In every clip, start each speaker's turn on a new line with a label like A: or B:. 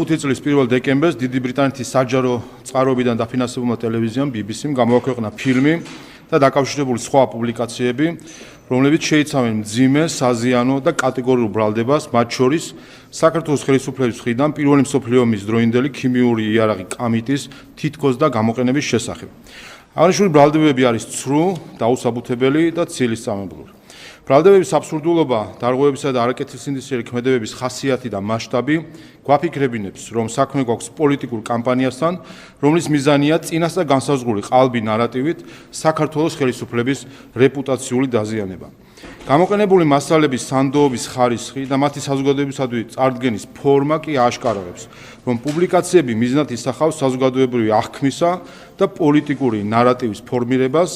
A: 25 წლის 1 დეკემბერს დიდი ბრიტანეთის საჯარო წყაროებიდან დაფინანსებულმა ტელევიზიამ BBC-მ გამოაქვეყნა ფილმი და დაკავშირებული სხვა პუბლიკაციები, რომლებიც შეიცავენ მძიმე, საზიანო და კატეგორიულ ბრალდებას, მათ შორის საქართველოს ხელისუფლების მხრიდან პირველი მსოფლიო ომის დროინდელი ქიმიური იარაღი კამიტის თითქოს და გამოყენების შესახებ. აღნიშნული ბრალდებები არის ცრუ, დაუსაბუთებელი და ცილისწამებული. ბრალდებების აბსურდულობა, დარღვევებისა და არაკეთილსინდისიერი ქმედებების ხასიათი და მასშტაბი გვაფიქრებინებს, რომ საქმე გვაქვს პოლიტიკურ კამპანიასთან, რომლის მიზანია წინასწარ განსაზღვრული ყალბი ნარატივით საქართველოს ხელისუფლების რეპუტაციული დაზიანება. გამოყენებული მასალების სანდოობის ხარისხი და მათი საზოგადოებისადმი წარდგენის ფორმა კი აშკარებს, რომ პუბლიკაციები მიზნად ისახავს საზოგადოებრივი აღქმისა და პოლიტიკური ნარატივის ფორმირებას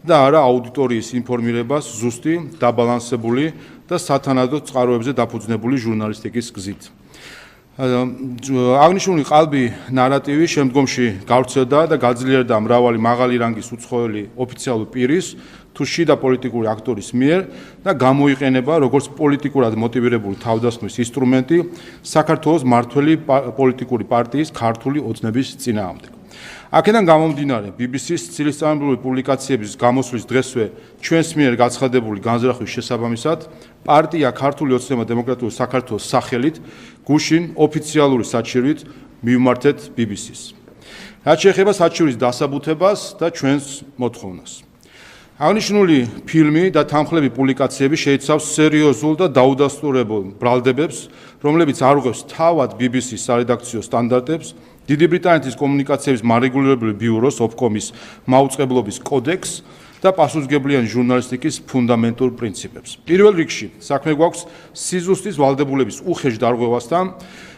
A: და არა აუდიტორიის ინფორმირებას ზუსტი, დაბალანსებული და სათანადო წყაროებზე დაფუძნებული ჟურნალისტიკის გზით. აღნიშნული ყალბი ნარატივი შემდგომში გავრცელდა და გაძლიერდა მრავალი მაღალი რანგის უცხოელი ოფიციალური პირის თუ შიდა პოლიტიკური აქტორის მიერ და გამოიყენება როგორც პოლიტიკურად მოტივირებული თავდასხმის ინსტრუმენტი საქართველოს მმართველი პოლიტიკური პარტიის ქართული ოცნების წინააღმდეგ. აქედან გამომდინარე, BBC-ს ცილისწამებული პუბლიკაციების გამოსვლის დღესვე ჩვენს მიერ გაცხადებული განზრახვის შესაბამისად, პარტია ქართული ოცნება დემოკრატიული საქართველოს სახელით გუშინ ოფიციალური საჩივრით მივმართეთ BBC-ს. რაც შეეხება საჩივრის დასაბუთებას და ჩვენს მოთხოვნას. აღნიშნული ფილმი და თანმხლები პუბლიკაციები შეიცავს სერიოზულ და დაუდასტურებულ ბრალდებებს, რომლებიც არღვევს თავად BBC-ს სარედაქციო სტანდარტებს, დიდი ბრიტანეთის კომუნიკაციების მარეგულირებული ბიუროს ოფკომის მაუწყებლობის კოდექსს და პასუხისმგებლიანი ჟურნალისტიკის ფუნდამენტურ პრინციპებს. პირველ რიგში საქმე გვაქვს სიზუსტის ვალდებულების უხეშ დარღვევასთან.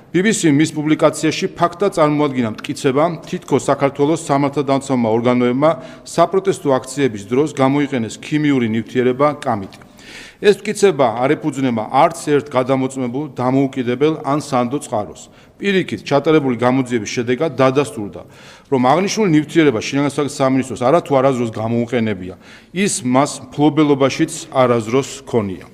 A: BBC-მ მის პუბლიკაციაში ფაქტად წარმოადგინა მტკიცება, თითქოს საქართველოს სამართალდამცავმა ორგანოებმა საპროტესტო აქციების დროს გამოიყენეს ქიმიური ნივთიერება კამიტი. ეს მტკიცება არ ეფუძნება არც ერთ გადამოწმებულ, დამოუკიდებელ ან სანდო წყაროს. პირიქით, ჩატარებული გამოძიების შედეგად დადასტურდა, რომ აღნიშნული ნივთიერება შინაგანსაკუთრების სამინისტროს არა თუ არასდროს გამოუყენებია, ის მას მფლობელობაშიც არასდროს ჰქონია.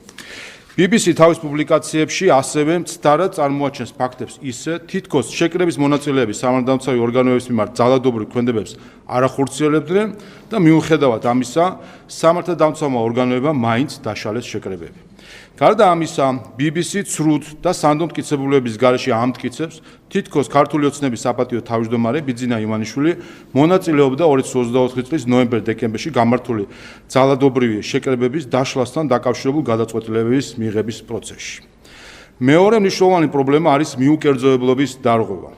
A: BBC თავის პუბლიკაციებში ასევე მცდარად წარმოაჩენს ფაქტებს ისე, თითქოს შეკრების მონაწილეების სამართალდამცავი ორგანოების მიმართ ძალადობრივ ქმედებებს არ ახორციელებდნენ და მიუხედავად ამისა, სამართალდამცავმა ორგანოებმა მაინც დაშალეს შეკრებები. გარდა ამისა, BBC ცრუდ და სანდო მტკიცებულებების გარეშე ამტკიცებს, თითქოს ქართული ოცნების საპატიო თავმჯდომარე ბიძინა ივანიშვილი მონაწილეობდა 2024 წლის ნოემბერ-დეკემბერში გამართული ძალადობრივი შეკრებების დაშლასთან დაკავშირებულ გადაწყვეტილებების მიღების პროცესში. მეორე მნიშვნელოვანი პრობლემა არის მიუკერძოებლობის დარღვევა.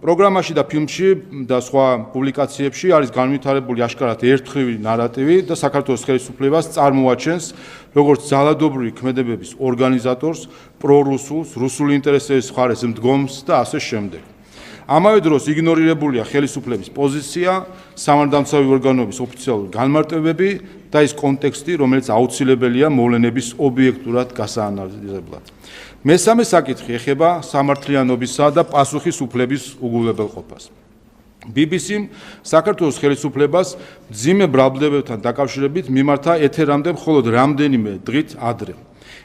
A: პროგრამაში და ფილმში და სხვა პუბლიკაციებში არის განვითარებული აშკარად ერთხმივი ნარატივი და საქართველოს ხელისუფლებას წარმოაჩენს როგორც ძალადობრივი ქმედებების ორგანიზატორს, პრორუსულს, რუსული ინტერესების მხარეს მდგომს და ასე შემდეგ. ამავე დროს იგნორირებულია ხელისუფლების პოზიცია, სამართალდამცავი ორგანოების ოფიციალური განმარტებები და ის კონტექსტი, რომელიც აუცილებელია მოვლენების ობიექტურად გასაანალიზებლად. მესამე საკითხი ეხება სამართლიანობისა და პასუხისმგებლობის უგულებელყოფას. BBC-მ საქართველოს ხელისუფლებას მძიმე ბრალდებებთან დაკავშირებით მიმართა ეთერამდე მხოლოდ რამდენიმე დღით ადრე.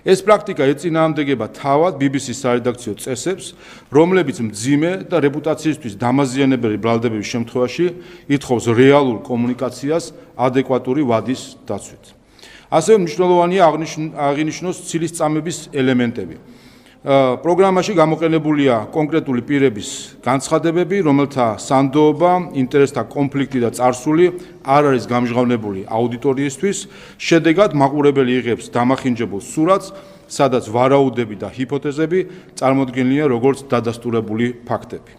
A: ეს პრაქტიკა ეწინააღმდეგება თავად BBC-ს სარედაქციო წესებს, რომლებიც მძიმე და რეპუტაციისთვის დამაზიანებელი ბრალდებების შემთხვევაში ითხოვს რეალურ კომუნიკაციას ადეკვატური ვადის დაცვით. ასევე მნიშვნელოვანია აღინიშნოს ცილისწამების ელემენტები. პროგრამაში გამოყენებულია კონკრეტული პირების განცხადებები, რომელთა სანდოობა, ინტერესთა კონფლიქტი და წარსული არ არის გამჟღავნებული აუდიტორიისთვის, შედეგად მაყურებელი იღებს დამახინჯებულ სურათს, სადაც ვარაუდები და ჰიპოთეზები წარმოდგენილია როგორც დადასტურებული ფაქტები.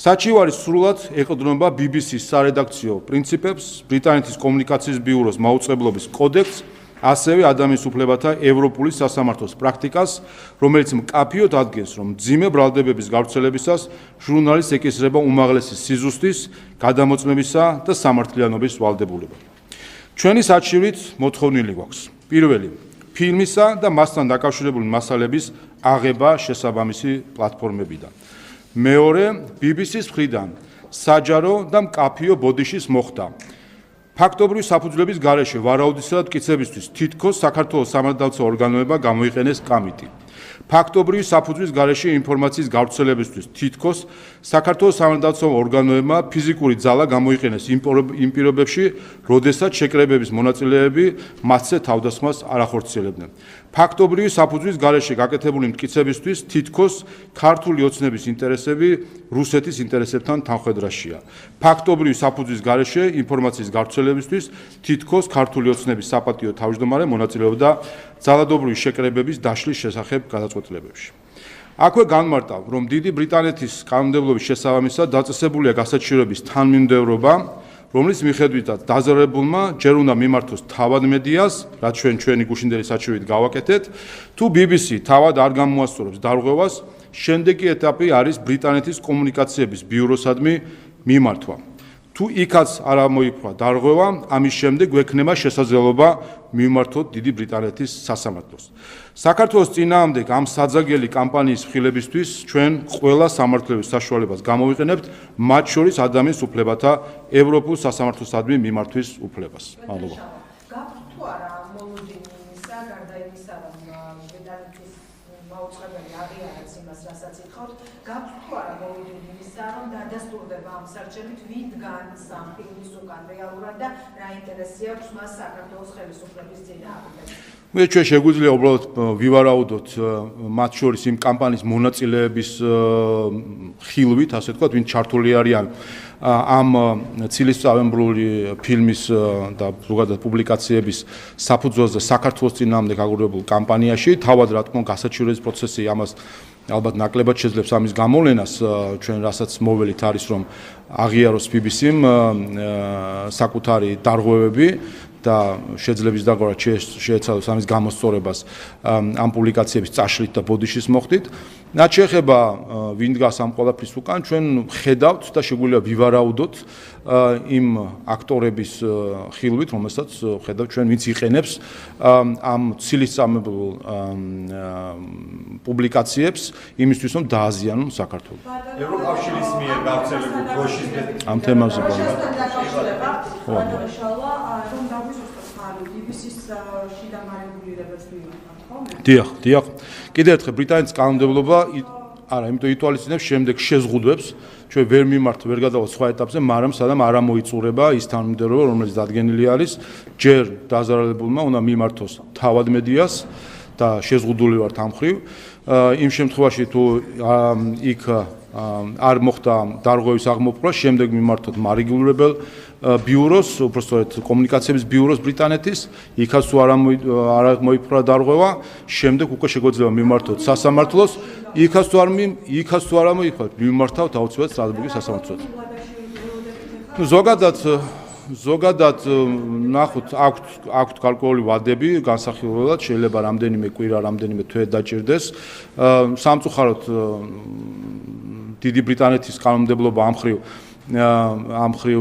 A: საჩივარი სრულად ეყრდნობა BBC-ს სარედაქციო პრინციპებს, ბრიტანეთის კომუნიკაციის ბიუროს მაუწყებლობის კოდექსს, ასევე ადამიანის უფლებათა ევროპული სასამართლოს პრაქტიკას, რომელიც მკაფიოდ ადგენს, რომ მძიმე ბრალდებების გავრცელებისას ჟურნალისტს ეკისრება უმაღლესი სიზუსტის, გადამოწმებისა და სამართლიანობის ვალდებულება. ჩვენი საჩივრით მოთხოვნილი გვაქვს. პირველი, ფილმისა და მასთან დაკავშირებული მასალების აღება შესაბამისი პლატფორმებიდან. მეორე, BBC-ს მხრიდან საჯარო და მკაფიო ბოდიშის მოხდა. ფაქტობრივი საფუძვლების გარეშე ვარაუდისა და მტკიცებისთვის თითქოს საქართველოს სამართალდამცავ ორგანოებმა გამოიყენეს კამიტი. ფაქტობრივი საფუძვლის გარეშე ინფორმაციის გავრცელებისთვის თითქოს საქართველოს სამართალდამცავ ორგანოებმა ფიზიკური ძალა გამოიყენეს იმ პირობებში, როდესაც შეკრებების მონაწილეები მასზე თავდასხმას არ ახორციელებდნენ. ფაქტობრივი საფუძვლის გარეშე გაკეთებული მტკიცებისთვის თითქოს ქართული ოცნების ინტერესები რუსეთის ინტერესებთან თანხვედრაშია. ფაქტობრივი საფუძვლის გარეშე ინფორმაციის გავრცელებისთვის თითქოს ქართული ოცნების საპატიო თავმჯდომარე მონაწილეობდა ძალადობრივი შეკრებების დაშლის შესახებ გადაწყვეტილებებში. აქვე განმარტავ, რომ დიდი ბრიტანეთის კანონმდებლობის შესაბამისად დაწესებულია გასაჩივრების თანმიმდევრობა, რომლის მიხედვითაც დაზარალებულმა ჯერ უნდა მიმართოს თავად მედიას, რაც ჩვენი გუშინდელი საჩივრით გავაკეთეთ, თუ BBC თავად არ გამოასწორებს დარღვევას, შემდეგი ეტაპი არის ბრიტანეთის კომუნიკაციების ბიუროსადმი მიმართვა. თუ იქაც არ ამოიფრვა დარღვევა, ამის შემდეგ გვექნება შესაძლებლობა მივმართოთ დიდი ბრიტანეთის სასამართლოს. საქართველოს წინააღმდეგ ამ საძაგელი კამპანიის მხილებისთვის ჩვენ ყველა სამართლებრივ საშუალებას გამოვიყენებთ, მათ შორის ადამიანის უფლებათა ევროპულ სასამართლოსადმი მიმართვის უფლებას. მადლობა.
B: გაქვთ თუ არა მოლოდინი იმისა, გარდა იმისა, რომ ბრიტანეთის მაუწყებელი აღიარებს იმას, რასაც ითხოვთ, გაქვთ თუ არა მოლოდინი იმისა, რომ დადასტურდება ამ სარჩელით ვინ დგანს ამ ფილმის უკან რეალურად და რა ინტერესი აქვს მას საქართველოს ხელისუფლების წინააღმდეგ.
A: ჩვენ შეგვიძლია უბრალოდ ვივარაუდოთ მათ შორის იმ კამპანიის მონაწილეების ხილვით, ასე ვთქვათ, ვინ ჩართული არიან ამ ცილისწამებლური ფილმის და ზოგადად პუბლიკაციების საფუძველზე საქართველოს წინააღმდეგ აგროვებულ კამპანიაში. თავად რა თქმა უნდა გასაჩივრების პროცესი ამას ალბათ ნაკლებად შეძლებს ამის გამოვლენას, ჩვენ რასაც მოველით არის რომ აღიაროს BBC-მ საკუთარი დარღვევები და შეძლებს დაგვრა შეეცადოს ამის გამოსწორებას ამ პუბლიკაციების წაშლით და ბოდიშის მოხდით. რაც შეეხება ვინ დგას ამ ყველაფრის უკან, ჩვენ ხედავთ და შეგვიძლია ვივარაუდოთ იმ აქტორების ხილვით, რომელსაც ხედავთ ჩვენ, ვინც იყენებს ამ ცილისწამებულ პუბლიკაციებს იმისთვის, რომ დააზიანონ საქართველოს.
C: ევროკავშირის მიერ გავრცელებულ დროშის
A: ამ თემაზე დიახ. კიდევ ერთხელ ბრიტანეთის კანონმდებლობა არა, იმიტომ ითვალისწინებს შემდეგ შეზღუდვებს, ჩვენ ვერ მიმართ, ვერ გადავალთ სხვა ეტაპზე, მაგრამ სადამ არ ამოიწურება ის თანმიმდევრობა, რომელიც დადგენილი არის, ჯერ დაზარალებულმა უნდა მიმართოს თავად მედიას და შეზღუდული ვართ ამ მხრივ. იმ შემთხვევაში თუ იქ არ მოხდა დარღვევის აღმოფხვრა, შემდეგ მიმართოთ მარიგულირებელ ბიუროს, უბრალოდ კომუნიკაციების ბიუროს ბრიტანეთის, იქაც თუ არ მოიფრა დარღვევა, შემდეგ უკვე შეგვეძლება მიმართოთ სასამართლოს, იქაც თუ არ მოიფრა, მიმართავთ აუცილებლად სტრასბურგის სასამართლოს. ზოგადად ნახოთ, აქვთ გარკვეული ვადები, განსახილველად შეიძლება რამდენიმე კვირა, რამდენიმე თვე დაჭირდეს. სამწუხაროდ დიდი ბრიტანეთის კანონმდებლობა ამ მხრივ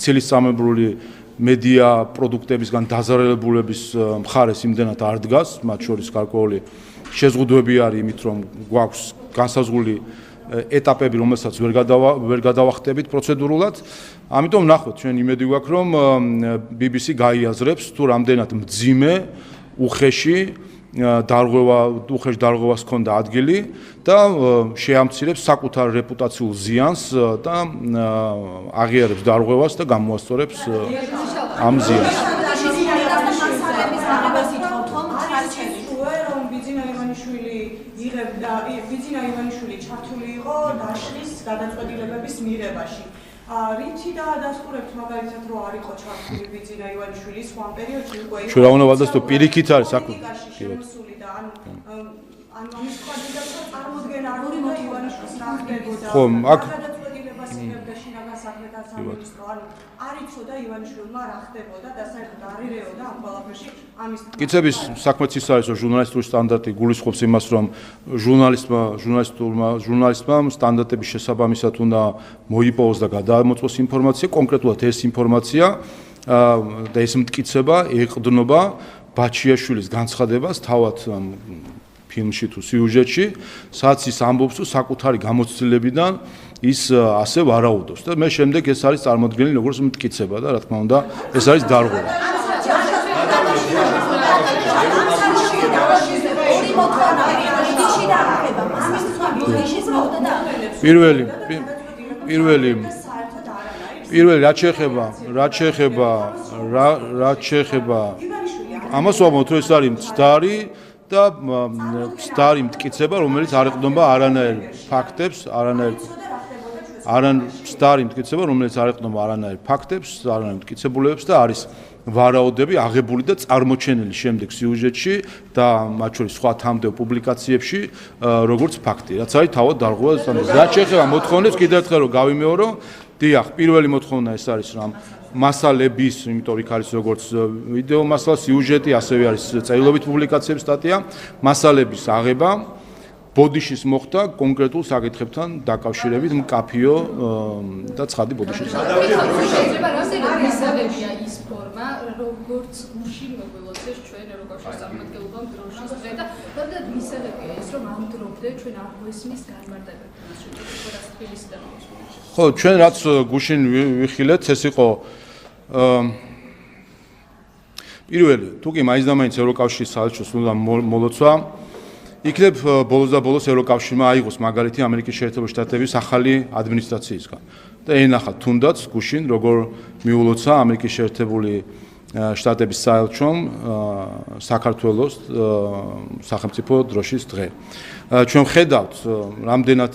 A: ცილისწამებლური მედია პროდუქტებისგან დაზარალებულების მხარეს იმდენად არ დგას, მათ შორის გარკვეული შეზღუდვები არის იმით, რომ გვაქვს განსაზღვრული ეტაპები, რომელსაც ვერ გადავახტებით პროცედურულად. ამიტომ ნახოთ, ჩვენ იმედი გვაქვს, რომ BBC გაიაზრებს თუ რამდენად მძიმე, უხეში დარღვევას ჰქონდა ადგილი და შეამცირებს საკუთარ რეპუტაციულ ზიანს და აღიარებს დარღვევას და გამოასწორებს ამ ზიანს.
D: ბიძინა ივანიშვილი ჩართული იყო დაშლის გადაწყვეტილებების მიღებაში. რითი დაადასტურებთ მაგალითად რომ არ იყო ჩართული ბიძინა ივანიშვილი სხვა პერიოდში უკვე იყო.
A: ჩვენ რა უნდა ვადასტურებთ, პირიქით არის საქმე.
D: შემოსული და ანუ ამის კვალიფიკაცია წარმოდგენა არ უნდა ივანიშვილის რა ხდებოდა.
A: ხო, აქ
D: გადაწყვეტილებას იღებდა შინაგან საქმეთა სამინისტრო. ანუ არ იცოდა ივანიშვილმა რა ხდებოდა და საერთოდ არ ირეოდა ამ ყველაფერში ამის
A: კითების საქმეც ის არის, რომ ჟურნალისტური სტანდარტი გულისხმობს იმას, რომ ჟურნალისტმა სტანდარტების შესაბამისად უნდა მოიპოვოს და გადაამოწმოს ინფორმაცია, კონკრეტულად ეს ინფორმაცია და ეს მტკიცება ეყრდნობა ბაჩიაშვილის განცხადებას თავად ფილმში თუ სიუჟეტში, სადაც ის ამბობს, რომ საკუთარი გამოცდილებიდან ის ასე ვარაუდობს და მე შემდეგ ეს არის წარმოდგენილი როგორც მტკიცება და რა თქმა უნდა ეს არის დარღვევა. რაც შეეხება ამას ვამბობთ, რომ ეს არის მცდარი და მცდარი მტკიცება, რომელიც არ ეყრდნობა არანაირ ფაქტებს, არანაირ მტკიცებულებებს და არის ვარაუდები აღებული და წარმოჩენილი შემდეგ სიუჟეტში და მათ შორის სხვა თამდევ პუბლიკაციებში როგორც ფაქტი, რაც არის თავად დარღვევა. რაც შეეხება მოთხოვნებს, კიდევ ერთხელ რომ გავიმეორო, დიახ, პირველი მოთხოვნა ეს არის რომ მასალების, იმიტომ იქ არის როგორც ვიდეო მასალა, სიუჟეტი, ასევე არის წერილობით პუბლიკაციების სტატია, მასალების აღება ბოდიშის მოხდა კონკრეტულ საკითხებთან დაკავშირებით მკაფიო და ცხადი ბოდიშის.
E: შეიძლება რამდენი მისაღებია ის ფორმა, როგორც გუშინ მოგვილოცეს ჩვენ ევროკავშირის წარმომადგენლობამ დროშის დღე და რამდენი მისაღებია ის, რომ ამ დრომდე ჩვენ არ გვესმის განმარტებები შესაძლოა თბილისიდან.
A: ხო, ჩვენ რაც გუშინ ვიხილეთ, ეს იყო პირველი, თუ კი მაინც და მაინც ევროკავშირის საელჩოს უნდა მოლოცვა, იქნებ ბოლოს და ბოლოს ევროკავშირმა აიღოს მაგალითი ამერიკის შეერთებული შტატების ახალი ადმინისტრაციისგან და ენახა თუნდაც გუშინ როგორ მიულოცა ამერიკის შეერთებული შტატების საელჩომ საქართველოს სახელმწიფო დროშის დღე. ჩვენ ხედავთ რამდენად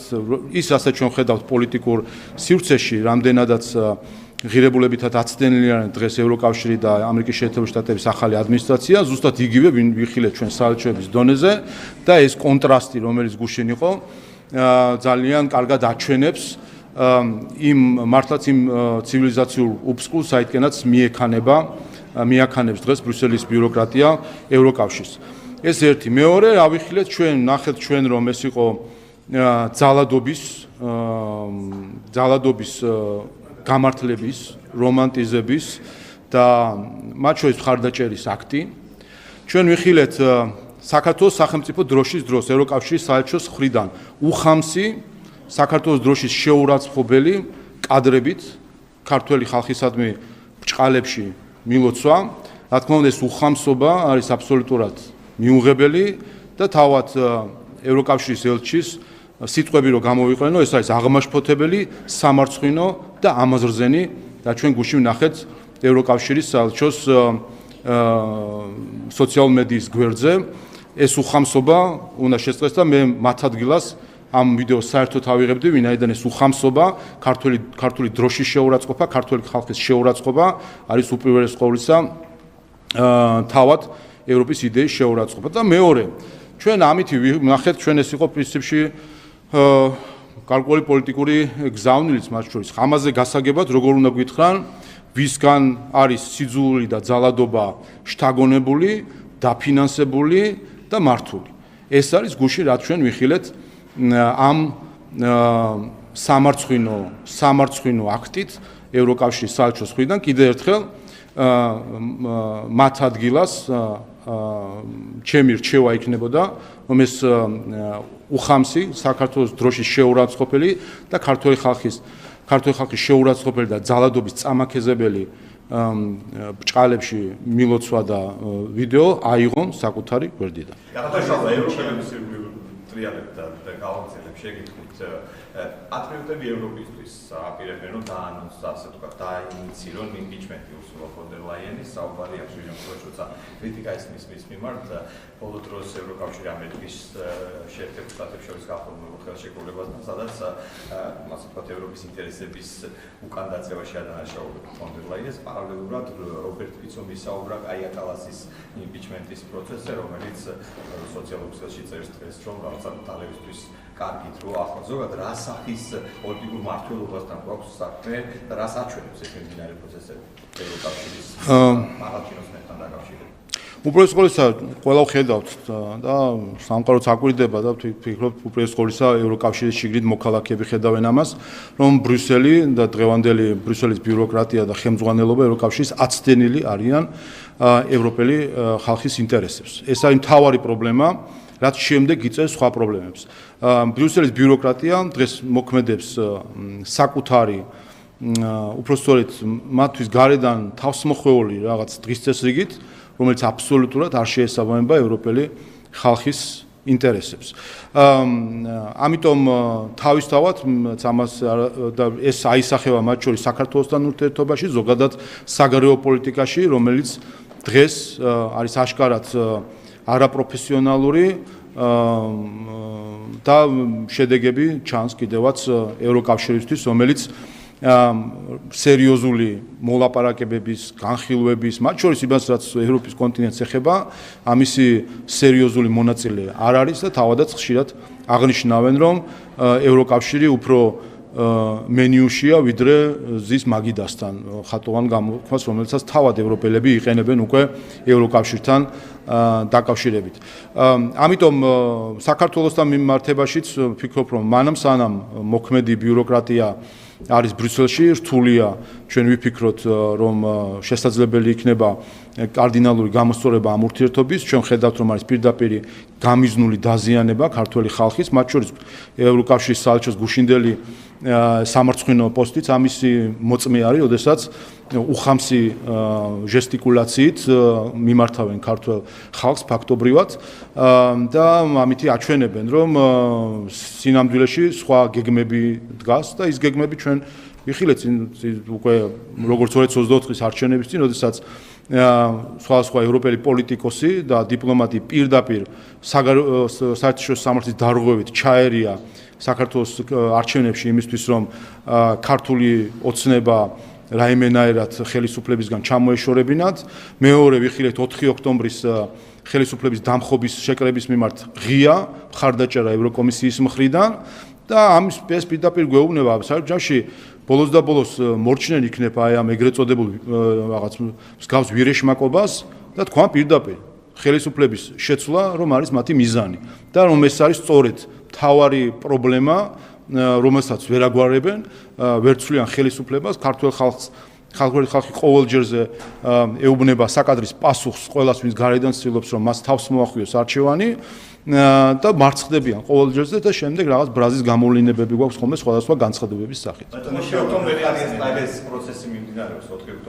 A: ის რასაც ჩვენ ხედავთ პოლიტიკურ სივრცეში, რამდენადაც ღირებულებითად აცდენილი არიან დღეს ევროკავშირი და ამერიკის შეერთებული შტატების ახალი ადმინისტრაცია, ზუსტად იგივე ვიხილეთ ჩვენ საელჩოების დონეზე და ეს კონტრასტი, რომელიც გუშინ იყო, ძალიან კარგად აჩვენებს მართლაც იმ ცივილიზაციურ უფსკულს, საიდანაც მიაქანებს დღეს ბრიუსელის ბიუროკრატია ევროკავშირს. ეს ერთი. მეორე, რა ვიხილეთ ჩვენ, ნახეთ ჩვენ რომ ეს იყო ძალადობის გამართლების, რომანტიზების და მათ შორის მხარდაჭერის აქტი. ჩვენ ვიხილეთ საქართველოს სახელმწიფო დროშის დროს ევროკავშირის საელჩოს მხრიდან უხამსი საქართველოს დროშის შეურაცხყოფელი კადრებით ქართველი ხალხისადმი ბრჭყალებში მილოცვა. რა თქმა უნდა, ეს უხამსობა არის აბსოლუტურად მიუღებელი და თავად ევროკავშირის ელჩის სიტყვები რომ გამოვიყენო, ეს არის აღმაშფოთებელი, სამარცხვინო და ამაზრზენი და ჩვენ გუშინ ვნახეთ ევროკავშირის საელჩოს სოციალურ მედიის გვერდზე. ეს უხამსობა უნდა შეწყდეს და მე მათ ადგილას ამ ვიდეოს საერთოდ ავიღებდი, ვინაიდან ეს უხამსობა, ქართული დროშის შეურაცხყოფა, ქართული ხალხის შეურაცხყოფა არის უპირველეს ყოვლისა თავად ევროპის იდეის შეურაცხყოფა. და მეორე, ჩვენ ამითი ვნახეთ, ჩვენ ეს იყო პრინციპში გარკვეული პოლიტიკური გზავნილიც მათ შორის. ამაზე გასაგებად როგორ უნდა გითხრან, ვისგან არის სიძულვილი და ძალადობა შთაგონებული, დაფინანსებული და მართული. ეს არის გუშინ რაც ჩვენ ვიხილეთ ამ სამარცხვინო აქტით ევროკავშირის საელჩოს მხრიდან კიდევ ერთხელ მათ ადგილას ჩემი რჩევა იქნებოდა, რომ ეს უხამსი საქართველოს დროშის შეურაცხყოფელი და ქართული ხალხის შეურაცხყოფელი და ძალადობის წამაქეზებელი ბრჭყალებში მილოცვა და ვიდეო აიღონ საკუთარი გვერდიდან.
C: გადაშალა ევროპელების ტრიალებ და გავაგზავნებ შეგიძლიათ პატრიოტები ევროპისთვის აპირებენ რომ დაანონსა, ასე თქვა, დაინიციირონ იმპიჩმენტი ურსულა ფონ დერ ლაიენის, საუბარი აქვს როცა კრიტიკა ისმის მის მიმართ ბოლო დროს ევროკავშირი ამერიკის შეერთებულ შტატებს შორის გაფორმებულ ხელშეკრულებასთან, სადაც ასე თქვა ევროპის ინტერესების უკან დაწევაში ადანაშაულებდა ფონ დერ ლაიენს, პარალელურად რობერტ ფიცომ ისაუბრა კაია კალასის იმპიჩმენტის პროცესზე, რომელიც სოციალურ ქსელში წერს დღეს, რომ რაღაცა დალებისთვის კარგით რო ახლა ზოგადად რა სახის პოლიტიკურ მართლობასთან გვაქვს საქმე და რას აჩვენებს ეს მიმდინარე პროცესები ევროკავშირის მაღალჩინოსნებთან დაკავშირებით.
A: უპირველეს ყოვლისა ყველა ვხედავთ და სამყაროც აკვირდება და ვფიქრობ უპირველეს ყოვლისა ევროკავშირის შიგნით მოქალაქეები ხედავენ ამას, რომ ბრიუსელი და დღევანდელი ბრიუსელის ბიუროკრატია და ხელმძღვანელობა ევროკავშირის აცდენილი არიან ევროპელი ხალხის ინტერესებს. ეს არის მთავარი პრობლემა, რაც შემდეგ იწევს სხვა პრობლემებს. ბრიუსელის ბიუროკრატია დღეს მოქმედებს საკუთარი უпростоრეთ მათთვის გარედან თავსმოხვეული რაღაც დღის წესრიგით, რომელიც აბსოლუტურად არ შეესაბამება ევროპელი ხალხის ინტერესებს. ამიტომ თავისთავად ამას და ეს აისახება მათ შორის საქართველოსთან ურთიერთობაში, ზოგადად საგარეო პოლიტიკაში, რომელიც დღეს არის აშკარად არაპროფესიონალური და შედეგები ჩანს კიდევაც ევროკავშირისთვის, რომელიც სერიოზული მოლაპარაკებების, განხილვების, მათ შორის იმას, რაც ევროპის კონტინენტს ეხება, ამისი სერიოზული მონაწილე არ არის და თავადაც ხშირად აღნიშნავენ, რომ ევროკავშირი უფრო მენიუშია, ვიდრე ზის მაგიდასთან ხატოვან გამოთქმას, რომელსაც თავად ევროპელები იყენებენ უკვე ევროკავშირთან დაკავშირებით. ამიტომ საქართველოსთან მიმართებაშიც ვფიქრობ, რომ მანამ სანამ მოქმედი ბიუროკრატია არის ბრიუსელში, რთულია ჩვენ ვიფიქროთ, რომ შესაძლებელი იქნება კარდინალური გამოსწორება ამ ურთიერთობის. ჩვენ ხედავთ, რომ არის პირდაპირ გამიზნული დაზიანება ქართველი ხალხის, მათ შორის ევროკავშირის საელჩოს გუშინდელი სამარცხვინო პოსტიც ამისი მოწმე არის, როდესაც უხამსი ჟესტიკულაციით მიმართავენ ქართველ ხალხს ფაქტობრივად და ამითი აჩვენებენ, რომ სინამდვილეში სხვა გეგმები დგას და ის გეგმები ჩვენ ვიხილეთ უკვე როგორც 2024 წლის არჩევნების წინ, როდესაც სხვა ევროპელი პოლიტიკოსი და დიპლომატი პირდაპირ საერთაშორისო სამართლის დარღვევით ჩაერია საქართველოს არჩევნებში იმისთვის, რომ ქართული ოცნება რაიმენაერად ხელისუფლებისგან ჩამოეშორებინათ. მეორე ვიხილეთ 4 ოქტომბრის ხელისუფლების დამხობის შეკრების მიმართ ღია მხარდაჭერა ევროკომისიის მხრიდან და ამის ეს პირდაპირ გვეუბნება საერთოდ ჯამში ბოლოს და ბოლოს მორჩნენ იქნება აი ამ ეგრეთ წოდებულ რაღაც მსგავს ვირეშმაკობას და თქვა პირდაპირ ხელისუფლების შეცვლა, რომ არის მათი მიზანი და რომ ეს არის სწორედ მთავარი პრობლემა, რომელსაც ვერ აგვარებენ, ვერ ცვლიან ხელისუფლებას, ქართველ ხალხი ყოველჯერზე ეუბნება საკადრის პასუხს ყველას, ვინც გარედან ცდილობს, რომ მას თავს მოახვიოს არჩევანი და მარცხდებიან ყოველჯერზე და შემდეგ რაღაც ბრაზის გამოვლინებები გვაქვს ხოლმე სხვადასხვა განცხადებების სახით.
C: ეს პროცესი მიმდინარეობს 4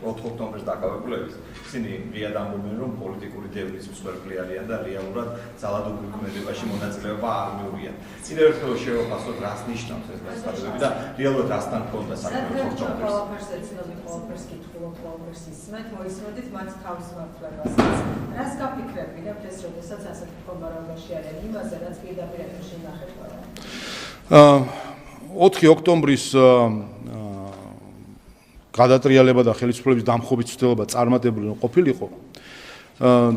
C: ოქტომბრის დაკავებულების. ისინი ღიად ამბობენ, რომ პოლიტიკური დევნის მსხვერპლი არიან და რეალურად ძალადობრივ ქმედებაში მონაწილეობა არ მიუღიათ. კიდევ ერთხელ შევაფასოთ, რას ნიშნავს ეს განცხადებები და რეალურად რასთან ჰქონდა საქმე 4 ოქტომბერს.
B: ყველაფერს ეცნობთ, ყველაფერს კითხულობთ, ყველაფერს ისმენთ, მოისმენთ მას თავის მართლებას. რას გაფიქრებინებთ ეს, როდესაც ასეთი მდგომარეობაში არიან იმაზე, რაც პირდაპირ ეთერში ნახეთ ყველა?
A: 4 ოქტომბრის გადატრიალება და ხელისუფლების დამხობის ცდილება წარმატებული ყოფილიყო.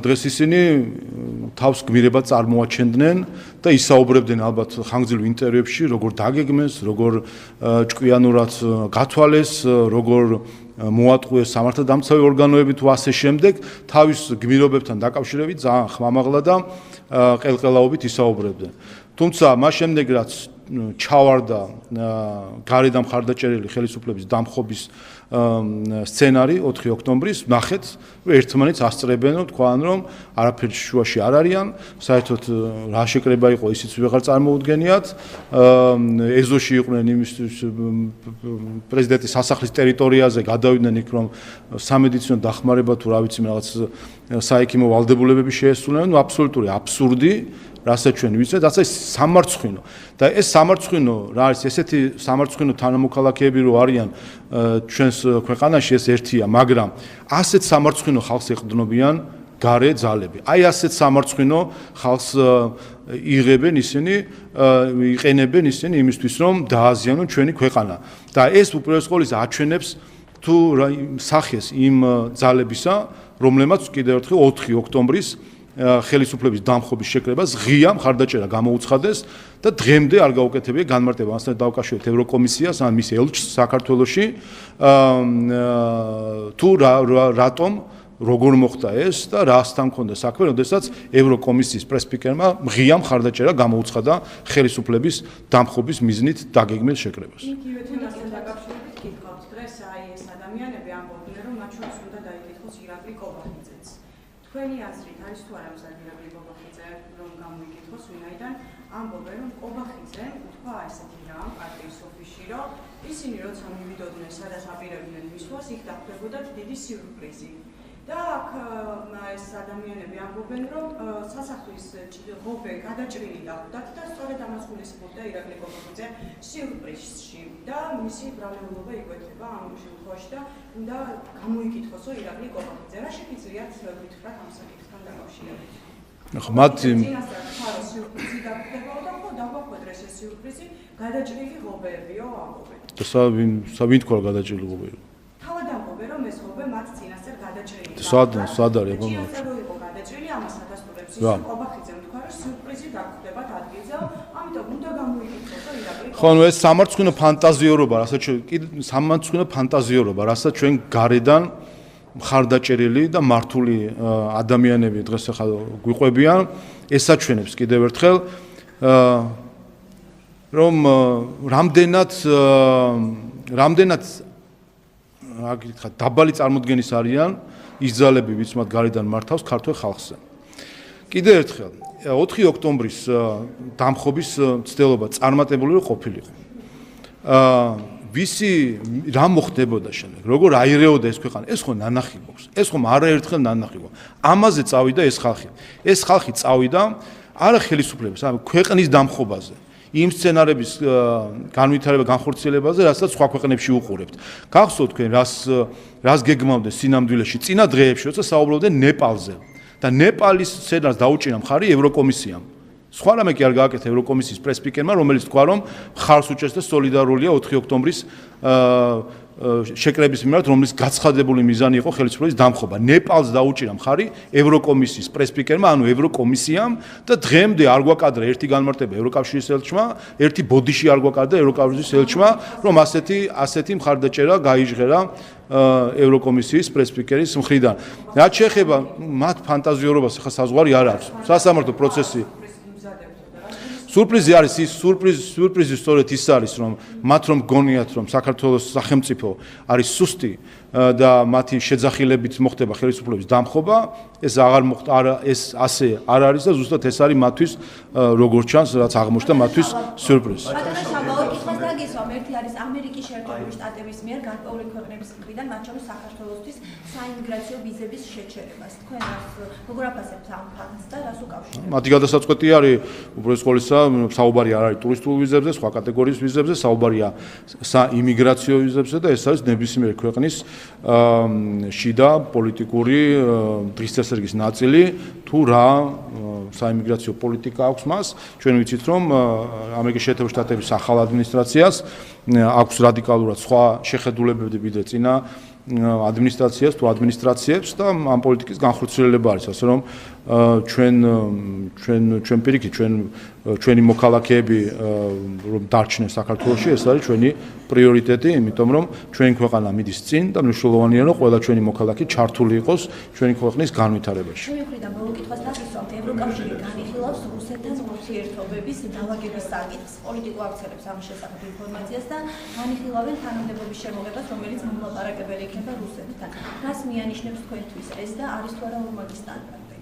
A: დღეს ისინი თავს გმირებად წარმოაჩენდნენ და ისაუბრებდნენ ალბათ ხანგრძლივ ინტერვიუებში, როგორ დაგეგმეს, როგორ ჭკვიანურად გათვალეს, როგორ მოატყუეს სამართალდამცავი ორგანოები თუ ასე შემდეგ, თავის გმირობებთან დაკავშირებით ძალიან ხმამაღლა და ყელყელაობით ისაუბრებდნენ. თუმცა მას შემდეგ რაც ჩავარდა გარედან მხარდაჭერილი ხელისუფლების დამხობის სცენარი 4 ოქტომბრის, ნახეთ, ერთმანეთს ასწრებენ, თქვან, რომ არაფერი შუაში არ არიან, საერთოდ რა შეკრება იყო, ისიც ვეღარ წარმოუდგენიათ. ეზოში იყვნენ იმისთვის პრეზიდენტის სასახლის ტერიტორიაზე, გადავიდნენ იქ, რომ სამედიცინო დახმარება თუ რა ვიცი, რაღაც საექიმო ვალდებულებები შეესრულნენ, აბსოლუტური აბსურდი. რასაც ჩვენ ვიცით, რაც ეს სამარცხვინო და ეს სამარცხვინო რა არის, ესეთი სამარცხვინო თანამოქალაქეები რო არიან ჩვენს ქვეყანაში, ეს ერთია, მაგრამ ასეთ სამარცხვინო ხალხს ეყრდნობიან გარე ძალები. აი ასეთ სამარცხვინო ხალხს იღებენ ისინი, იყენებენ ისინი იმისთვის, რომ დააზიანონ ჩვენი ქვეყანა. და ეს უპირველეს ყოვლისა აჩვენებს თუ სახეს იმ ძალებისა, რომლებმაც კიდევ ერთხელ 4 ოქტომბრის ხელისუფლების დამხობის შეკრებას ღია მხარდაჭერა გამოუცხადეს და დღემდე არ გაუკეთებია განმარტება მასთან დავკავშირეთ ევროკომისიას ან მის ელჩს საქართველოში თუ რატომ როგორ მოხდა ეს და რასთან მქონდა საქმე, როდესაც ევროკომისიის პრესპიკერმა ღია მხარდაჭერა გამოუცხადა ხელისუფლების დამხობის მიზნით დაგეგმილ შეკრებას.
D: იგივე თემასთან დაკავშირებით გითხავთ დღეს აი ეს ადამიანები ამბობდნენ, რომ მათ შორის უნდა დაიკითხოს ირაკლი კობახიძეც. თქვენი აზრით არის თუ არა მზად ირაკლი კობახიძე რომ გამოიკითხოს, ვინაიდან ამბობენ, რომ კობახიძე თქვა ესეთი რამ პარტიის ოფისში, რომ ისინი როცა მივიდოდნენ სადაც აპირებდნენ მისვლას, იქ დახვდებოდათ დიდი სიურპრიზი. და აქ ეს ადამიანები ამბობენ, რომ სასახლის ღობე გადაჭრილი დახვდათ და სწორედ ამას გულისხმობდა ირაკლი კობახიძე სიურპრიზში და მისი ბრალეულობა იკვეთება ამ შემთხვევაში და უნდა გამოიკითხოსო ირაკლი კობახიძე. რა შეგვიძლიათ გითხრათ ამ საკითხთან დაკავშირებით?
A: მათი
D: სიურპრიზი დაგვხვდებაო და ხო დაგვახვედრეს ეს სიურპრიზი გადაჭრილი ღობეებიო ამბობენ.
A: და ვინ თქვა გადაჭრილი ღობეები?
D: თავად ამბობენ, რომ ეს ღობე მათ წინასწარ გადაჭრილი.
A: სად არის აბა?
D: წინასწარ იყო გადაჭრილი, ამას ადასტურებს ის კობახიძემ თქვა, რომ სიურპრიზი დაგვხვდებათ ადგილზე, ამიტომ უნდა გამოიკითხოს ირაკლი.
A: ხო, ნუ ეს სამარცხვინო ფანტაზიორობა, სამარცხვინო ფანტაზიორობა, რასაც ჩვენ გარედან მხარდაჭერილი და მართული ადამიანები დღეს ახლა გვიყვებიან, ეს საჩვენებს კიდევ ერთხელ რომ რამდენად რა გითხრა დაბალი წარმოდგენის არიან ის ძალები, ვინც მათ გარედან მართავს ქართულ ხალხზე. კიდევ ერთხელ 4 ოქტომბრის დამხობის ცდელობა წარმატებული ყოფილიყო. ვისი რა მოხდებოდა შემდეგ, როგორ აირეოდა ეს ქვეყანა, ეს ხო ნანახი გვაქვს, ეს ხომ არაერთხელ ნანახი გვაქვს. ამაზე წავიდა ეს ხალხი. ეს ხალხი წავიდა არა ხელისუფლების, ქვეყნის დამხობაზე. იმ სცენარების განვითარება, განხორციელებაზე, რასაც სხვა ქვეყნებში უყურებთ. გახსოვთ თქვენ, რას გეგმავდნენ სინამდვილეში წინა დღეებში, როცა საუბრობდნენ ნეპალზე და ნეპალის სცენარს დაუჭირა მხარი ევროკომისიამ. სხვა რამე კი არ გააკეთა ევროკომისიის პრესპიკერმა, რომელიც თქვა, რომ ხარს უჭერს და სოლიდარულია 4 ოქტომბრის შეკრების მიმართ, რომლის გაცხადებული მიზანი იყო ხელისუფლების დამხობა. ნეპალს დაუჭირა მხარი ევროკომისიის პრესპიკერმა, ანუ ევროკომისიამ და დღემდე არ გვაკადრა ერთი განმარტება ევროკავშირის ელჩმა, ერთი ბოდიში არ გვაკადრა ევროკავშირის ელჩმა, რომ ასეთი მხარდაჭერა გაიჟღერა ევროკომისიის პრესპიკერის მხრიდან. რაც შეეხება მათ ფანტაზიორობას, ხა საზღვარი არ აქვს. სასამართლო პროცესი სურპრიზი არის ის სურპრიზი სწორედ ის არის, რომ მათ რომ გონიათ, რომ საქართველოს სახელმწიფო არის სუსტი და მათი შეძახილებით მოხდება ხელისუფლების დამხობა, ეს აღარ მოხდა, ეს ასე არ არის და ზუსტად ეს არის მათთვის როგორც ჩანს, რაც აღმოჩნდა მათთვის სურპრიზი.
F: ბატონო სამაო კითხვას დაგისვამ, ერთი არის ამერიკის შეერთებული შტატების მიერ გარკვეული ქვეყნების მხრიდან, მათ შორის საქართველოსთვის საიმიგრაციო ვიზების შეჩერებას. თქვენ როგორ აფასებთ ამ ფაქტს და რას უკავშირებთ?
A: მათი გადასაწყვეტი არის უბრალოდ სკოლისა, საუბარი არ არის ტურისტულ ვიზებზე, სხვა კატეგორიის ვიზებზე, საუბარია საიმიგრაციო ვიზებზე და ეს არის ნებისმიერი ქვეყნის შიდა პოლიტიკური დღესასწაულის ნაწილი, თუ რა საიმიგრაციო პოლიტიკა აქვს მას. ჩვენ ვიცით, რომ ამერიკის შეერთებული შტატების ახალ ადმინისტრაციას აქვს რადიკალურად სხვა შეხედულებები ვიდრე წინა ადმინისტრაციას თუ ადმინისტრაციებს და ამ პოლიტიკის განხორციელება არის, ასე რომ ჩვენ პირიქით ჩვენი მოქალაქეები რომ დარჩნენ საქართველოში, ეს არის ჩვენი პრიორიტეტი, იმიტომ რომ ჩვენი ქვეყანა მიდის წინ და მნიშვნელოვანია რომ ყველა ჩვენი მოქალაქე ჩართული იყოს ჩვენი ქვეყნის განვითარებაში.
F: ჩემი მხრიდან ბოლო კითხვას დაგისვამთ, ევროკავშირი განიხილავს რუსეთთან ურთიერთობების დაავადების საკითხს, პოლიტიკურ აქციებს ამ შესახებ ინფორმაციას და განიხილავენ თანამდებობის შემოღებას, რომელიც მომლაპარაკებელი იქნება რუსეთთან. რას მიანიშნებს თქვენთვის ეს და არის თუ არა ორმაგი სტანდარტი?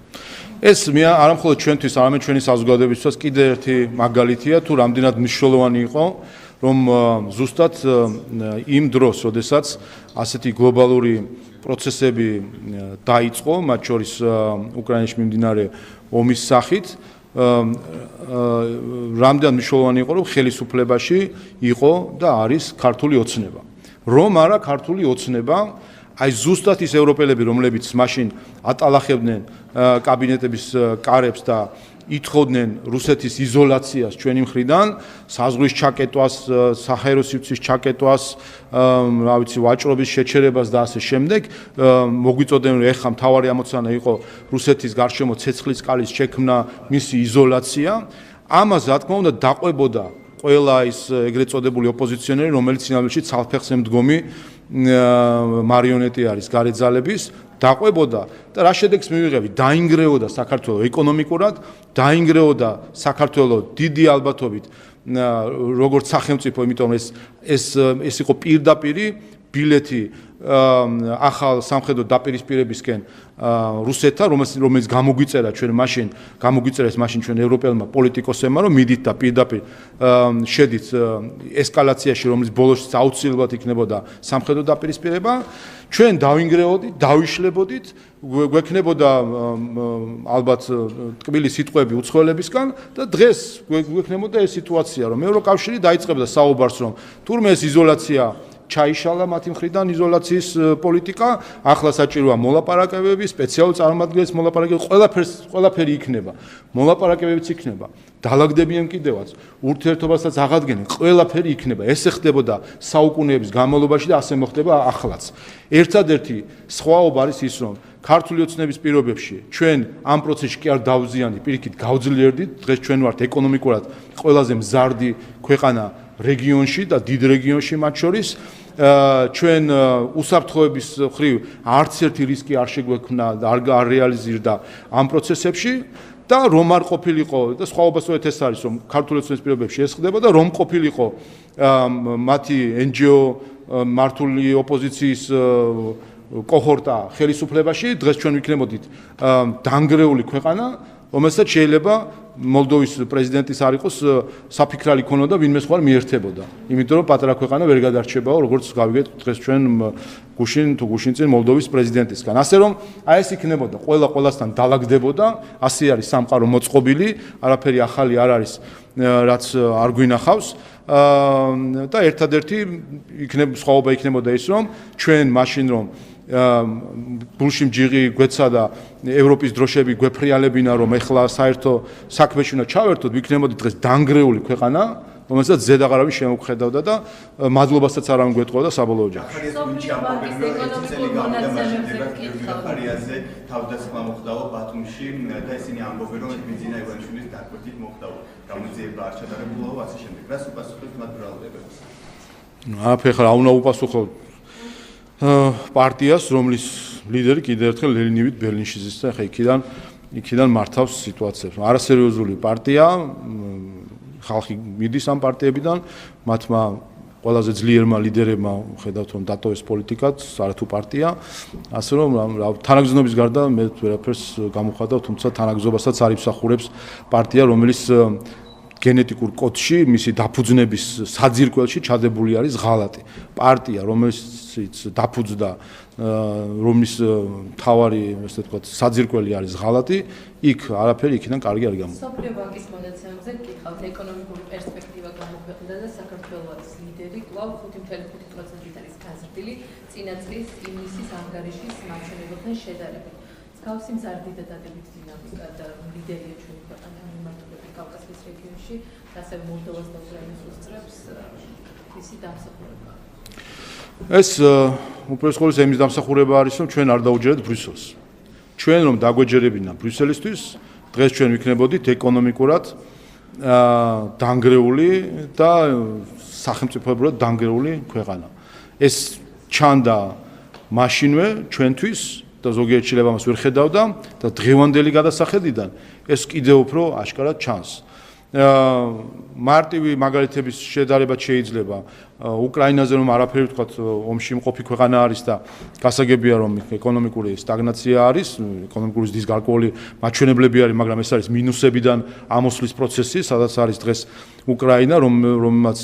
A: ეს არა მხოლოდ ჩვენთვის, არამედ ჩვენი საზოგადოებისთვის კიდევ ერთი მაგალითია, თუ რამდენად მნიშვნელოვანი იყო, რომ ზუსტად იმ დროს, როდესაც ასეთი გლობალური პროცესები დაიწყო, მათ შორის უკრაინაში მიმდინარე ომის სახით, რამდენად მნიშვნელოვანი იყო, რომ ხელისუფლებაში იყო და არის ქართული ოცნება. რომ არა ქართული ოცნება, აი ზუსტად ის ევროპელები, რომლებიც მაშინ ატალახებდნენ კაბინეტების კარებს და ითხოვდნენ რუსეთის იზოლაციას ჩვენი მხრიდან, საზღვრის ჩაკეტვას, საჰაერო სივრცის ჩაკეტვას, რა ვიცი, ვაჭრობის შეჩერებას და ასე შემდეგ, მოგვიწოდნენ, რომ ეხლა მთავარი ამოცანა იყო რუსეთის გარშემო ცეცხლის კალის შექმნა, მისი იზოლაცია. ამას რა თქმა უნდა დაყვებოდა ყველა ის ეგრეთ წოდებული ოპოზიციონერი, რომელიც სინამდვილეში ცალფეხზე მდგომი მარიონეტი არის გარე ძალების, დაყვებოდა და რა შედეგს მივიღებთ? დაინგრეოდა საქართველოს ეკონომიკურად, დაინგრეოდა საქართველოს დიდი ალბათობით როგორც სახელმწიფო, იმიტომ ეს იყო პირდაპირი ბილეთი ახალ სამხედრო დაპირისპირებისკენ რუსეთთან, რომელიც გამოგვიწერა ჩვენ ევროპელმა პოლიტიკოსებმა, რომ მიდით და პირდაპირ შედით ესკალაციაში, რომელიც ბოლოს აუცილებლად იქნებოდა სამხედრო დაპირისპირება, ჩვენ დავინგრეოდით, დავიშლებოდით, გვექნებოდა ალბათ ტკბილი სიტყვები უცხოელებისგან და დღეს გვექნებოდა ეს სიტუაცია, რომ ევროკავშირი დაიწყებდა საუბარს, რომ თურმე ეს იზოლაცია ჩაიშალა მათი მხრიდან იზოლაციის პოლიტიკა, ახლა საჭიროა მოლაპარაკებები, სპეციალური წარმომადგენლის მოლაპარაკებები, ყველაფერი იქნება. მოლაპარაკებებიც იქნება. დალაგდებიან კიდევაც, ურთიერთობასაც აღადგენენ, ყველაფერი იქნება. ეს ხდებოდა საუკუნეების განმავლობაში და ასე მოხდება ახლაც. ერთადერთი სხვაობა არის ის, რომ ქართული ოცნების პირობებში ჩვენ ამ პროცესში კი არ დავზიანდით, პირიქით გავძლიერდით, დღეს ჩვენ ვართ ეკონომიკურად ყველაზე მზარდი ქვეყანა რეგიონში და დიდ რეგიონში მათ შორის ჩვენ უსაფრთხოების მხრივ არც ერთი რისკი არ შეგვექმნა და არ რეალიზირდა ამ პროცესებში და რომ არ ყოფილიყო და სხვაობა სწორედ ეს არის რომ ქართული ოცნების პირობებში ეს ხდება და რომ ყოფილიყო მათი NGO მართული ოპოზიციის კოჰორტა ხელისუფლებაში დღეს ჩვენ ვიქნებოდით დანგრეული ქვეყანა რომელსაც შეიძლება მოლდოვის პრეზიდენტის არ იყოს საფიქრალი ქონოდა ვინმე სხვა მიერთებოდა. იმიტომ რომ პატარა ქვეყანა ვერ გადარჩებაო, როგორც გავიგეთ დღეს ჩვენ გუშინ მოლდოვის პრეზიდენტისგან. ასე რომ აი ეს იქნებოდა, ყველასთან დალაგდებოდა, ასე არის სამყარო მოწყობილი, არაფერი ახალი არ არის, რაც არ გვინახავს. და ერთადერთი სხვაობა იქნებოდა ის, რომ ჩვენ მაშინ რომ ბულში მჯიღი გვეცადა ევროპის დროშები გვეფრიალებინა რომ ეხლა საერთო საქმეში უნდა ჩავერთოთ ვიქნებოდი დღეს დანგრეული ქვეყანა რომელსაც ზედაღარავის შემოგხედავდა და მადლობასაც არ ამგვეთყოდა საბოლოო ჯამში.
C: ფარიაზე თავდასხმა მოხდაო ბათუმში და ისინი ამბობენ რომ ბიზინა ივანიშვილის დაკვეთით მოხდაო გამოძიება არ ჩატარებულაო ასე შემდეგ. რას უპასუხებთ მათ ბრალდებებს?
A: აფეხა რა უნდა უპასუხო პარტიას, რომლის ლიდერი კიდევ ერთხელ ლენინივით ბერლინში ზის და ხა იქიდან მართავს სიტუაციებს. არასერიოზული პარტია, ხალხი მიდის ამ პარტიებიდან, მათმა ყველაზე ძლიერმა ლიდერებმა ხედავთ რომ დატოვეს პოლიტიკაც, არათუ პარტია, ასე რომ თანაგზნობის გარდა მე ვერაფერს გამოხატავ, თუმცა თანაგზობასაც არ იმსახურებს პარტია, რომელიც გენეტიკურ კოდში, მისი დაფუძნების საძირკველში ჩადებული არის ღალატი. პარტია, რომელიც დაფუძნდა, რომლის მთავარი, ასე ვთქვათ, საძირკველი არის ღალატი, იქ არაფერი იქიდან კარგი არ გამოდის.
G: სოფლიო ბანკის მონაცემებზე გითხავთ, ეკონომიკური პერსპექტივა გამოქვეყნდა და საქართველოს ლიდერი კვლავ 5.5%-ით არის გაზრდილი, წინა წლის ივნისის ანგარიშის მაჩვენებებთან შედარებით. მსგავსი მზარდი და დადებით დინამიკა და ლიდერია ჩვენი ქვეყანა მიმართულებით კავკასიის რეგიონში, ასევე მოლდოვას და უკრაინას უსწრებს ისი დამსახურება.
A: ეს უპირველეს ყოვლისა იმის დამსახურება არის, რომ ჩვენ არ დაუჯერებთ ბრიუსელს. ჩვენ რომ დაგვეჯერებინა ბრიუსელისთვის, დღეს ჩვენ ვიქნებოდით ეკონომიკურად დანგრეული და სახელმწიფოებრივად დანგრეული ქვეყანა. ეს ჩანდა მაშინვე ჩვენთვის და ზოგიერთ შეიძლება მას ვერ ხედავდა და დღევანდელი გადასახედიდან ეს კიდევ უფრო აშკარად ჩანს. მარტივი მაგალითების შედარება შეიძლება უკრაინაზე რომ არაფერი ვთქვათ ომში მყოფი ქვეყანა არის და გასაგებია რომ ეკონომიკური სტაგნაცია არის, ეკონომიკური ზრდის გარკვეული მაჩვენებლები არის, მაგრამ ეს არის მინუსებიდან ამოსვლის პროცესი, სადაც არის დღეს უკრაინა, რომელმაც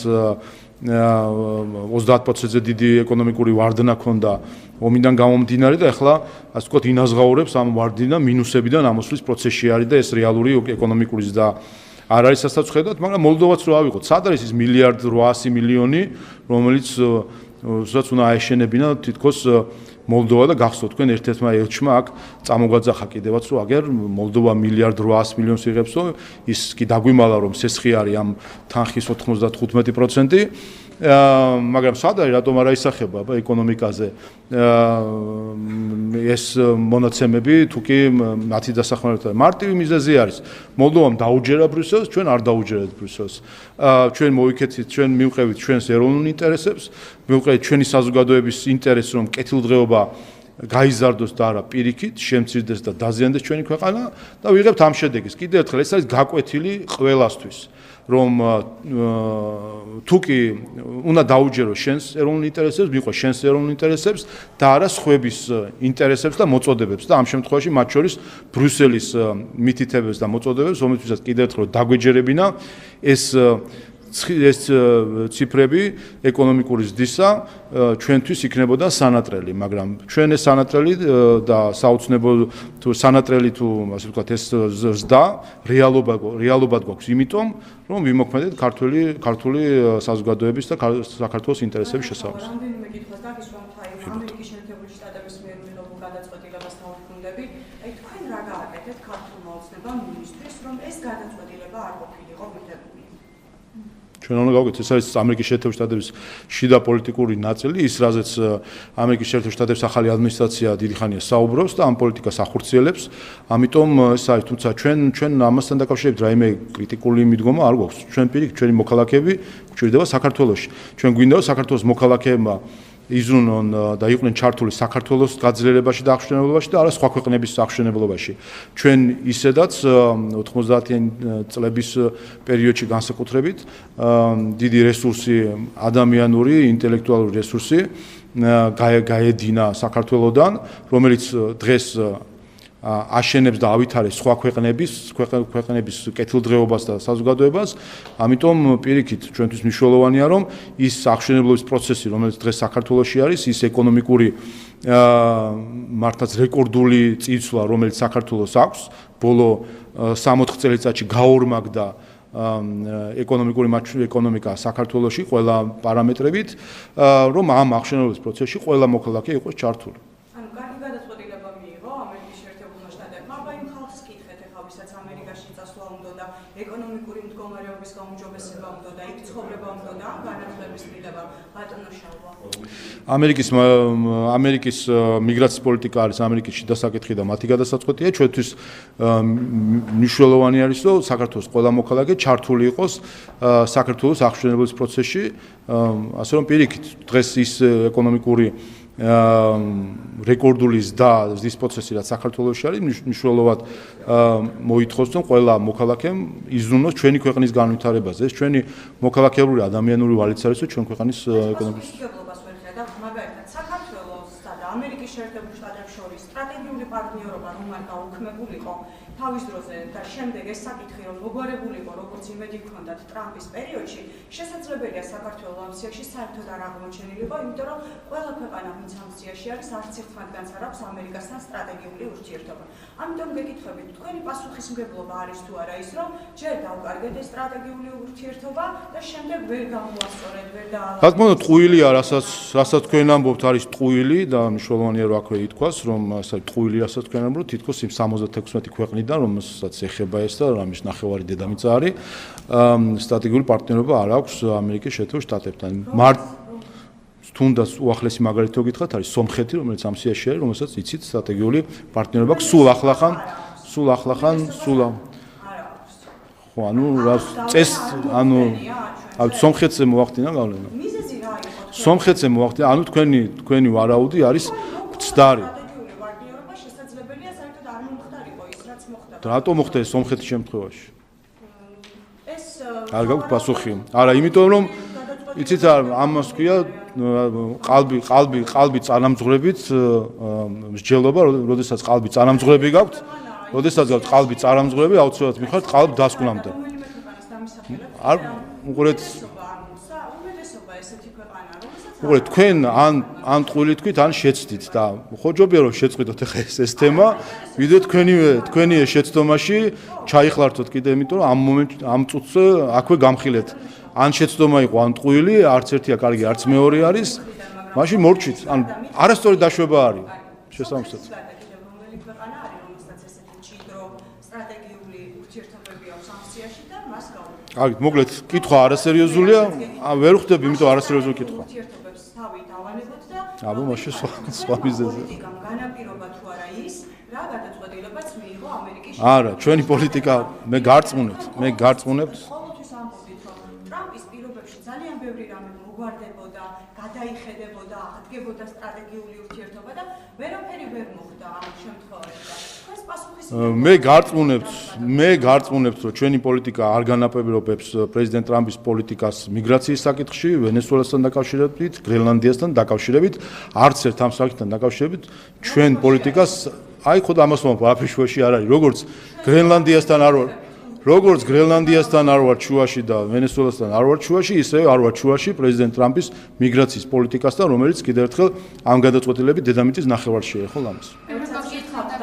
A: 30%-ზე დიდი ეკონომიკური ვარდნა ჰქონდა ომიდან გამომდინარე და ახლა ასე ვთქვათ ინაზღაურებს ამ ვარდნა მინუსებიდან ამოსვლის პროცესში არის და ეს რეალური ეკონომიკური ზრდა არ არის სასწრაფოდ, მაგრამ მოლდოვაც რო ავიღოთ, სად არის ის 1.8 მილიონი, რომელიც სადაც უნდა აეშენებინა თითქოს მოლდოვა და გახსოვთ თქვენ ერთ-ერთმა ელჩმა აქ წამოგვაძახა კიდევაც რომ აგერ მოლდოვა 1.8 მილიონს იღებს, ის კი დაგვიმალა რომ სესხი არის ამ თანხის 95%. მაგრამ სად არის რატომ არ აისახება ეკონომიკაზე ეს მონაცემები თუ კი მათი დასახმარებლად მარტივი მიზეზი არის მოლდოვამ დაუჯერა ბრიუსელს ჩვენ არ დაუჯერეთ ბრიუსელს ჩვენ მოვიქეცით ჩვენ მივყევით ჩვენს ეროვნულ ინტერესებს მივყევით ჩვენი საზოგადოების ინტერესს რომ კეთილდღეობა გაიზარდოს და არა პირიქით შემცირდეს და დაზიანდეს ჩვენი ქვეყანა და ვიღებთ ამ შედეგს კიდევ ერთხელ ეს არის გაკვეთილი ყველასთვის რომ თუ კი უნდა დაუჯერო შენს ეროვნულ ინტერესებს, მიყვე შენს ეროვნულ ინტერესებს და არა სხვების ინტერესებს და მოწოდებებს და ამ შემთხვევაში მათ შორის ბრიუსელის მითითებებს და მოწოდებებს, რომლებსაც კიდევ ერთხელ დაგვეჯერებინა ეს ციფრები ეკონომიკური ზრდისა ჩვენთვის იქნებოდა სანატრელი, მაგრამ ჩვენ ეს სანატრელი და საოცნებო თუ სანატრელი თუ ასე ვთქვათ ეს ზრდა რეალობად გვაქვს, იმიტომ რომ ვიმოქმედეთ ქართული საზოგადოების და საქართველოს ინტერესების შესაბამისად.
D: რამდენიმე კითხვას დაგისვამთ ამერიკის შეერთებული შტატების მიერ მიღებულ გადაწყვეტილებასთან ვუხმდები. აი თქვენ რა გააკეთეთ ქართულმა ოცნებამ იმისთვის, რომ ეს გადაწყვეტილება არ ყოფილიყო მიღებული?
A: ჩვენ უნდა გავაკეთოთ, ეს არის ამერიკის შეერთებული შტატების შიდა პოლიტიკური ნაწილი, ის რაზეც ამერიკის შეერთებული შტატების ახალი ადმინისტრაცია დიდი ხანია საუბრობს და ამ პოლიტიკას ახორციელებს. ამიტომ ეს არის, თუმცა ჩვენ ამასთან დაკავშირებით რაიმე კრიტიკული მიდგომა არ გვაქვს. ჩვენ პირიქით ჩვენი მოქალაქეები გვჭირდება საქართველოში. ჩვენ გვინდა რომ საქართველოს მოქალაქეებმა იზრუნონ და იყვნენ ჩართული საქართველოს გაძლიერებაში და აღშენებაში და არა სხვა ქვეყნების აღშენებაში. ჩვენ ისედაც 90-იან წლების პერიოდში განსაკუთრებით დიდი რესურსი, ადამიანური, ინტელექტუალური რესურსი გაედინა საქართველოსდან, რომელიც დღეს აშენებს და ავითარებს სხვა ქვეყნების კეთილდღეობას და საზოგადოებას. ამიტომ პირიქით ჩვენთვის მნიშვნელოვანია რომ ის აღშენებლობის პროცესი, რომელიც დღეს საქართველოში არის, ის ეკონომიკური მართლაც რეკორდული წინსვლა, რომელიც საქართველოს აქვს, ბოლო 60 წელიწადში გაორმაგდა ეკონომიკა საქართველოში ყველა პარამეტრებით, რომ ამ აღშენებლობის პროცესში ყველა მოქალაქე იყოს ჩართული.
D: ეკონომიკური მდგომარეობის გაუმჯობესება უნდა და იქ ცხოვრება უნდა და ამ განათლების მიღება ბატონო შალვა.
A: ამერიკის მიგრაციის პოლიტიკა არის ამერიკის შიდა საკითხი და მათი გადასაწყვეტია. ჩვენთვის მნიშვნელოვანი არის, რომ საქართველოს ყველა მოქალაქე ჩართული იყოს საქართველოს აღშენებლობის პროცესში, ასე რომ პირიქით დღეს ის ეკონომიკური რეკორდული ზრდის პროცესი რაც საქართველოში არის მნიშვნელოვნად მოითხოვს რომ ყველა მოქალაქემ იზრუნოს ჩვენი ქვეყნის განვითარებაზე. ეს ჩვენი მოქალაქეური ადამიანური ვალიც არის რომ ჩვენ ქვეყნის ეკონომიკის
D: მაგალითად საქართველოსა და ამერიკის შეერთებულ შტატებს შორის სტრატეგიული პარტნიორობა რომ არ გაუქმებულიყო თავის დროზე და შემდეგ ეს საკითხი რომ მოგვარებულიყო როგორც იმედი გქონდათ ტრამპის პერიოდში, შესაძლებელია საქართველოს ამ სიაში საერთოდ არ აღმოჩენილიყო, იმიტომ რომ ყველა ქვეყანა ვინც ამ სიაში არის, არც ერთ მათგანს არ აქვს ამერიკასთან სტრატეგიული ურთიერთობა. ამიტომ გეკითხებით, თქვენი პასუხისმგებლობა არის თუ არა ის, რომ ჯერ დავკარგეთ ეს სტრატეგიული ურთიერთობა და შემდეგ ვერ გამოვასწორეთ, ვერ დაალაგეთ.
A: რა თქმა უნდა, ტყუილია, რასაც თქვენ ამბობთ, არის ტყუილი და მნიშვნელოვანია რომ აქვე ითქვას, რომ ეს არის ტყუილი, რასაც თქვენ ამბობთ, თითქოს იმ 76 ქვეყნიდან, რომელსაც ეხება ეს და რამის ნახევარი დედამიწა არის, სტრატეგიული პარტნიორობა არ აქვს ამერიკის შეერთებულ შტატებთან. თუნდაც უახლესი მაგალითი გითხრათ, არის სომხეთი, რომელიც ამ სიაში არის, რომელსაც იცით სტრატეგიული პარტნიორობა აქვს სულ ახლახან. ხო, ანუ რა წეს, ანუ სომხეთზე მოახდინა გავლენა. სომხეთზე მოახდინა, ანუ თქვენი ვარაუდი არის ცდარი. რატო მოხდა ეს სომხეთის შემთხვევაში? არ გაქვს პასუხი. არა, იმიტომ რომ იცით ამას ქვია ყალბი წარამძღვრებით მსჯელობა, როდესაც ყალბი წარამძღვრები გაქვთ, როდესაც გაქვთ ყალბი წარამძღვრები, აუცილებლად მიხართ ყალბ დასკვნამდე. არ უყურეთ უყურეთ თქვენ ან ტყუილი თქვით, ან შეცდით და ხოჯობია რომ შეწყვიტოთ ახლა ეს თემა, ვიდრე თქვენი შეცდომაში ჩაიხლართოთ კიდე, იმიტომ რომ ამ წუთზე აქვე გამხილეთ. ან შეცდომა იყო, ან ტყუილი, არც ერთია კარგი, არც მეორე არის, მაშინ მორჩით. ან არასწორი დაშვება არის. შესაბამისად. კარგი, მოკლედ, კითხვა არასერიოზულია, ვერ ხვდები, იმიტომ არასერიოზული კითხვა. აბა, მაშინ სხვა მიზეზია.
D: განაპირობა თუ არა ის, რა გადაწყვეტილებაც მიიღო ამერიკის
A: არა, ჩვენი პოლიტიკა მე გარწმუნებთ.
D: ყოველთვის ამბობთ, რომ ტრამპის პირობებში ძალიან ბევრი რამე მოგვარდებოდა, გადაიხედებოდა, აღდგებოდა სტრატეგიული ურთიერთობა და ვერაფერი ვერ მოხდა ამ შემთხვევაში და ეს პასუხის
A: მე გარწმუნებთ, რომ ჩვენი პოლიტიკა არ განაპირობებს პრეზიდენტ ტრამპის პოლიტიკას მიგრაციის საკითხში, ვენესუელასთან დაკავშირებით, გრენლანდიასთან დაკავშირებით, არც ერთ ამ საკითხთან დაკავშირებით ჩვენ პოლიტიკას აი ხოდა ამას მომვა აფიშვეში არ არის, როგორც გრენლანდიასთან არ ვარ ჩუაში და ვენესუელასთან არ ვარ ჩუაში, ისევე არ ვარ ჩუაში პრეზიდენტ ტრამპის მიგრაციის პოლიტიკასთან, რომელიც კიდევ ერთხელ ამ გადაწყვეტილებით დედამიწის ნახევარში ეხლა ამას.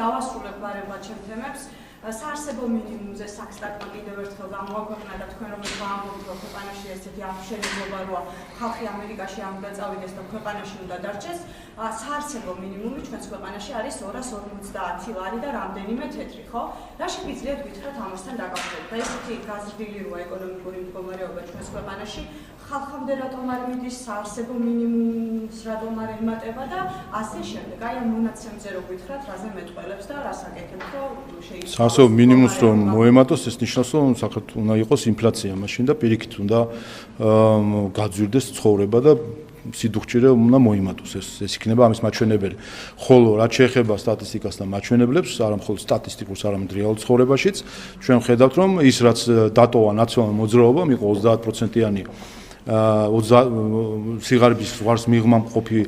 D: დავასრულებ ბარებად ჩემ თემებს. საარსებო მინიმუმზე საქსტატმა კიდევ ერთხელ გამოაქვეყნა და თქვენ რომ ვამბობთ, რომ ქვეყანაში ესეთი აღშენებობა როა ხალხი ამერიკაში არ უნდა წავიდეს და ქვეყანაში უნდა დარჩეს, საარსებო მინიმუმი ჩვენს ქვეყანაში არის 250 ლარი და რამდენიმე თეთრი, ხო? რა შეგიძლიათ გითხრათ ამასთან დაკავშირებით? და ესეთი გაზრდილი როა ეკონომიკური მდგომარეობა ჩვენს ქვეყანაში, ხალხამდე რატომ არ მიდის საარსებო მინიმუმს რატომ არ ემატება და ასე შემდეგ. აი ამ მონაცემზე რო გითხრათ, რაზე მეტყველებს და რას აკეთებთ, რომ შეიძლება
A: საარსებო მინიმუმს რომ მოემატოს, ეს ნიშნავს, რომ საქართველოს უნდა იყოს ინფლაცია მაშინ და პირიქით უნდა გაძვირდეს ცხოვრება და სიდუხჭირე უნდა მოიმატოს, ეს იქნება ამის მაჩვენებელი. ხოლო რაც შეეხება სტატისტიკას და მაჩვენებლებს, არა მხოლოდ სტატისტიკურს, არამედ რეალურ ცხოვრებაშიც, ჩვენ ხედავთ, რომ ის რაც დატოვა ნაციონალურ მოძრაობამ იყო 30%-იანი სიგარების ზღვარს მიღმამყოფი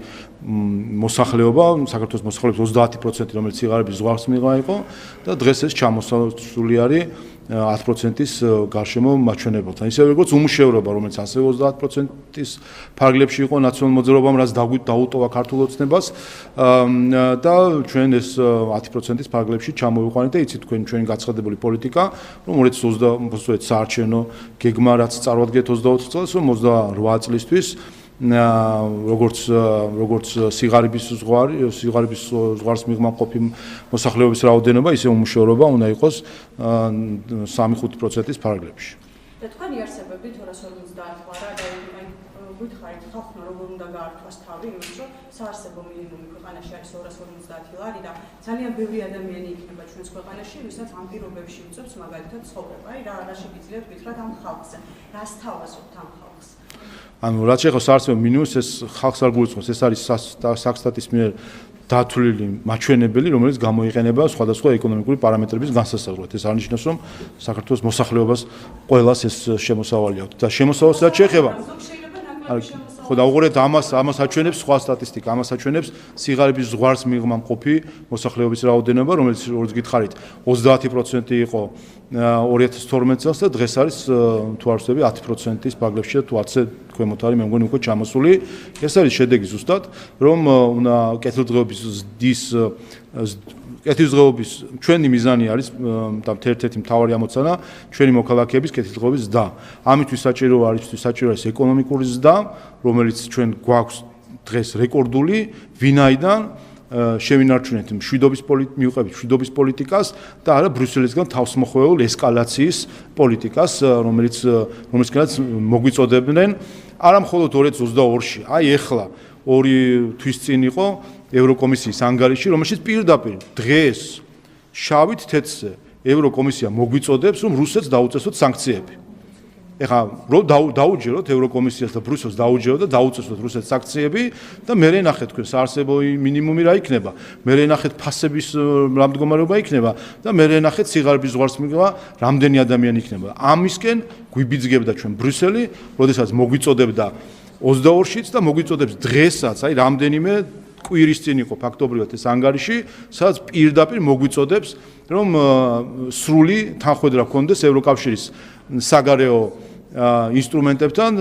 A: მოსახლეობა, საქართველოს მოსახლეობის 30%, რომელიც სიგარების ზღვარს მიღმა იყო და დღეს ეს ჩამოსული არის 10%-ის გარშემო მაჩვენებელთან. ისევე როგორც უმუშევრობა, რომელიც ასევე 30%-ის ფარგლებში იყო ნაციონალურ მოძრაობამ, რაც დაუტოვა ქართულ ოცნებას და ჩვენ ეს 10%-ის ფარგლებში ჩამოვიყვანეთ და იცით თქვენ ჩვენი გაცხადებული პოლიტიკა, რომ 2020 საარჩევნო გეგმა, რაც წარუდგეთ 24 წელს, რომ 28 წლისთვის როგორც სიგარების ზღვარს მიღმამყოფი მოსახლეობის რაოდენობა, ისე უმუშევრობა უნდა იყოს 3-5%-ის ფარგლებში.
D: და თქვენი არსებები 250 ლარა და გითხარით ხალხმა როგორ უნდა გაართვას თავი, იმის რომ საარსებო მინიმუმი ქვეყანაში არის 250 ლარი და ძალიან ბევრი ადამიანი იქნება ჩვენს ქვეყანაში, ვისაც ამ პირობებში უწევს მაგალითად ცხოვრება. აი რა შეგიძლიათ გითხრათ ამ ხალხზე, რას თავაზობთ ამ ხალხს?
A: ანუ რაც შეეხება საარსებო მინიმუმს, ეს ხალხს არ გულისხმობს, ეს არის საქსტატის მიერ დათვლილი მაჩვენებელი, რომელიც გამოიყენება სხვადასხვა ეკონომიკური პარამეტრების განსასაზღვრად. ეს არნიშნავს, რომ საქართველოს მოსახლეობას ყველას ეს შემოსავალი აქვს. და შემოსავალს რაც შეეხება ხო დაუყურეთ ამას აჩვენებს სხვა სტატისტიკა, ამას აჩვენებს სიგარების ზღვარს მიღმამყოფი მოსახლეობის რაოდენობა, რომელიც როგორც გითხარით 30% იყო 2012 წელს და დღეს არის თუ არ ვცდები 10%-ის ფარგლებში და თუ 10-ზე ქვემოთ არის მე მგონი უკვე ჩამოსული. ეს არის შედეგი ზუსტად, რომ უნდა კეთილდღეობის ჩვენი მიზანი არის და ერთ-ერთი მთავარი ამოცანა ჩვენი მოქალაქეების კეთილდღეობის ზრდა. ამისთვის საჭირო არის ეკონომიკური ზრდა, რომელიც ჩვენ გვაქვს დღეს რეკორდული, ვინაიდან შევინარჩუნეთ მშვიდობის პოლიტიკას და არა ბრიუსელისგან თავსმოხვეულ ესკალაციის პოლიტიკას, რომელიცგანაც მოგვიწოდებდნენ არა მხოლოდ 2022-ში, აი ეხლა 2 თვის წინ იყო ევროკომისიის ანგარიში, რომელშიც პირდაპირ დღეს შავით თეთრზე ევროკომისია მოგვიწოდებს, რომ რუსეთს დაუწესოთ სანქციები. ეხლა რომ დაუჯეროთ ევროკომისიას და ბრიუსელს დაუჯეროთ და დაუწესოთ რუსეთს სანქციები და მე ნახეთ თქვენ საარსებო მინიმუმი რა იქნება, მე ნახეთ ფასების რა მდგომარეობა იქნება და მე ნახეთ სიგარების ზღვარს მიღმა რამდენი ადამიანი იქნება. ამისკენ გვიბიძგებდა ჩვენ ბრიუსელი, როდესაც მოგვიწოდებდა 22-შიც და მოგვიწოდებს დღესაც, აი რამდენიმე კვირის წინ იყო ფაქტობრივად ეს ანგარიში, სადაც პირდაპირ მოგვიწოდებს, რომ სრული თანხმედრა გქონდეს ევროკავშირის საგარეო ინსტრუმენტებთან,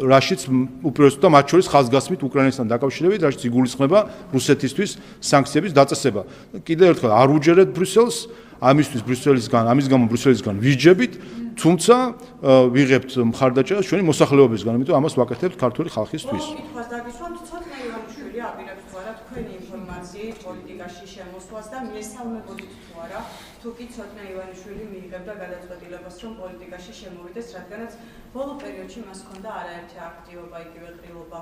A: რაშიც უპირველესად მათ შორის ხაზგასმით უკრაინასთან დაკავშირებით, რაშიც იგულისხმება რუსეთისთვის სანქციების დაწესება. კიდევ ერთხელ არ უჯერეთ ბრიუსელს, ამის გამო ბრიუსელისგან ვიჯებით, თუმცა ვიღებთ მხარდაჭერას ჩვენი მოსახლეობისგან, ამიტომ ამას ვაკეთებთ ქართული ხალხისთვის.
D: კითხვას დაგისვამთ, ცოტნე ივანიშვილი აპირებს თქვა რა თქვენი ინფორმაცია პოლიტიკაში შემოსვლას და მიესალმებოდით თუ არა, თუკი ცოტნე ივანიშვილი მიიღებდა გადაწყვეტილებას, რომ პოლიტიკაში შემოვიდეს, რადგანაც ბოლო პერიოდში მას ჰქონდა არაერთი აქტივობა, იგივე ყრილობა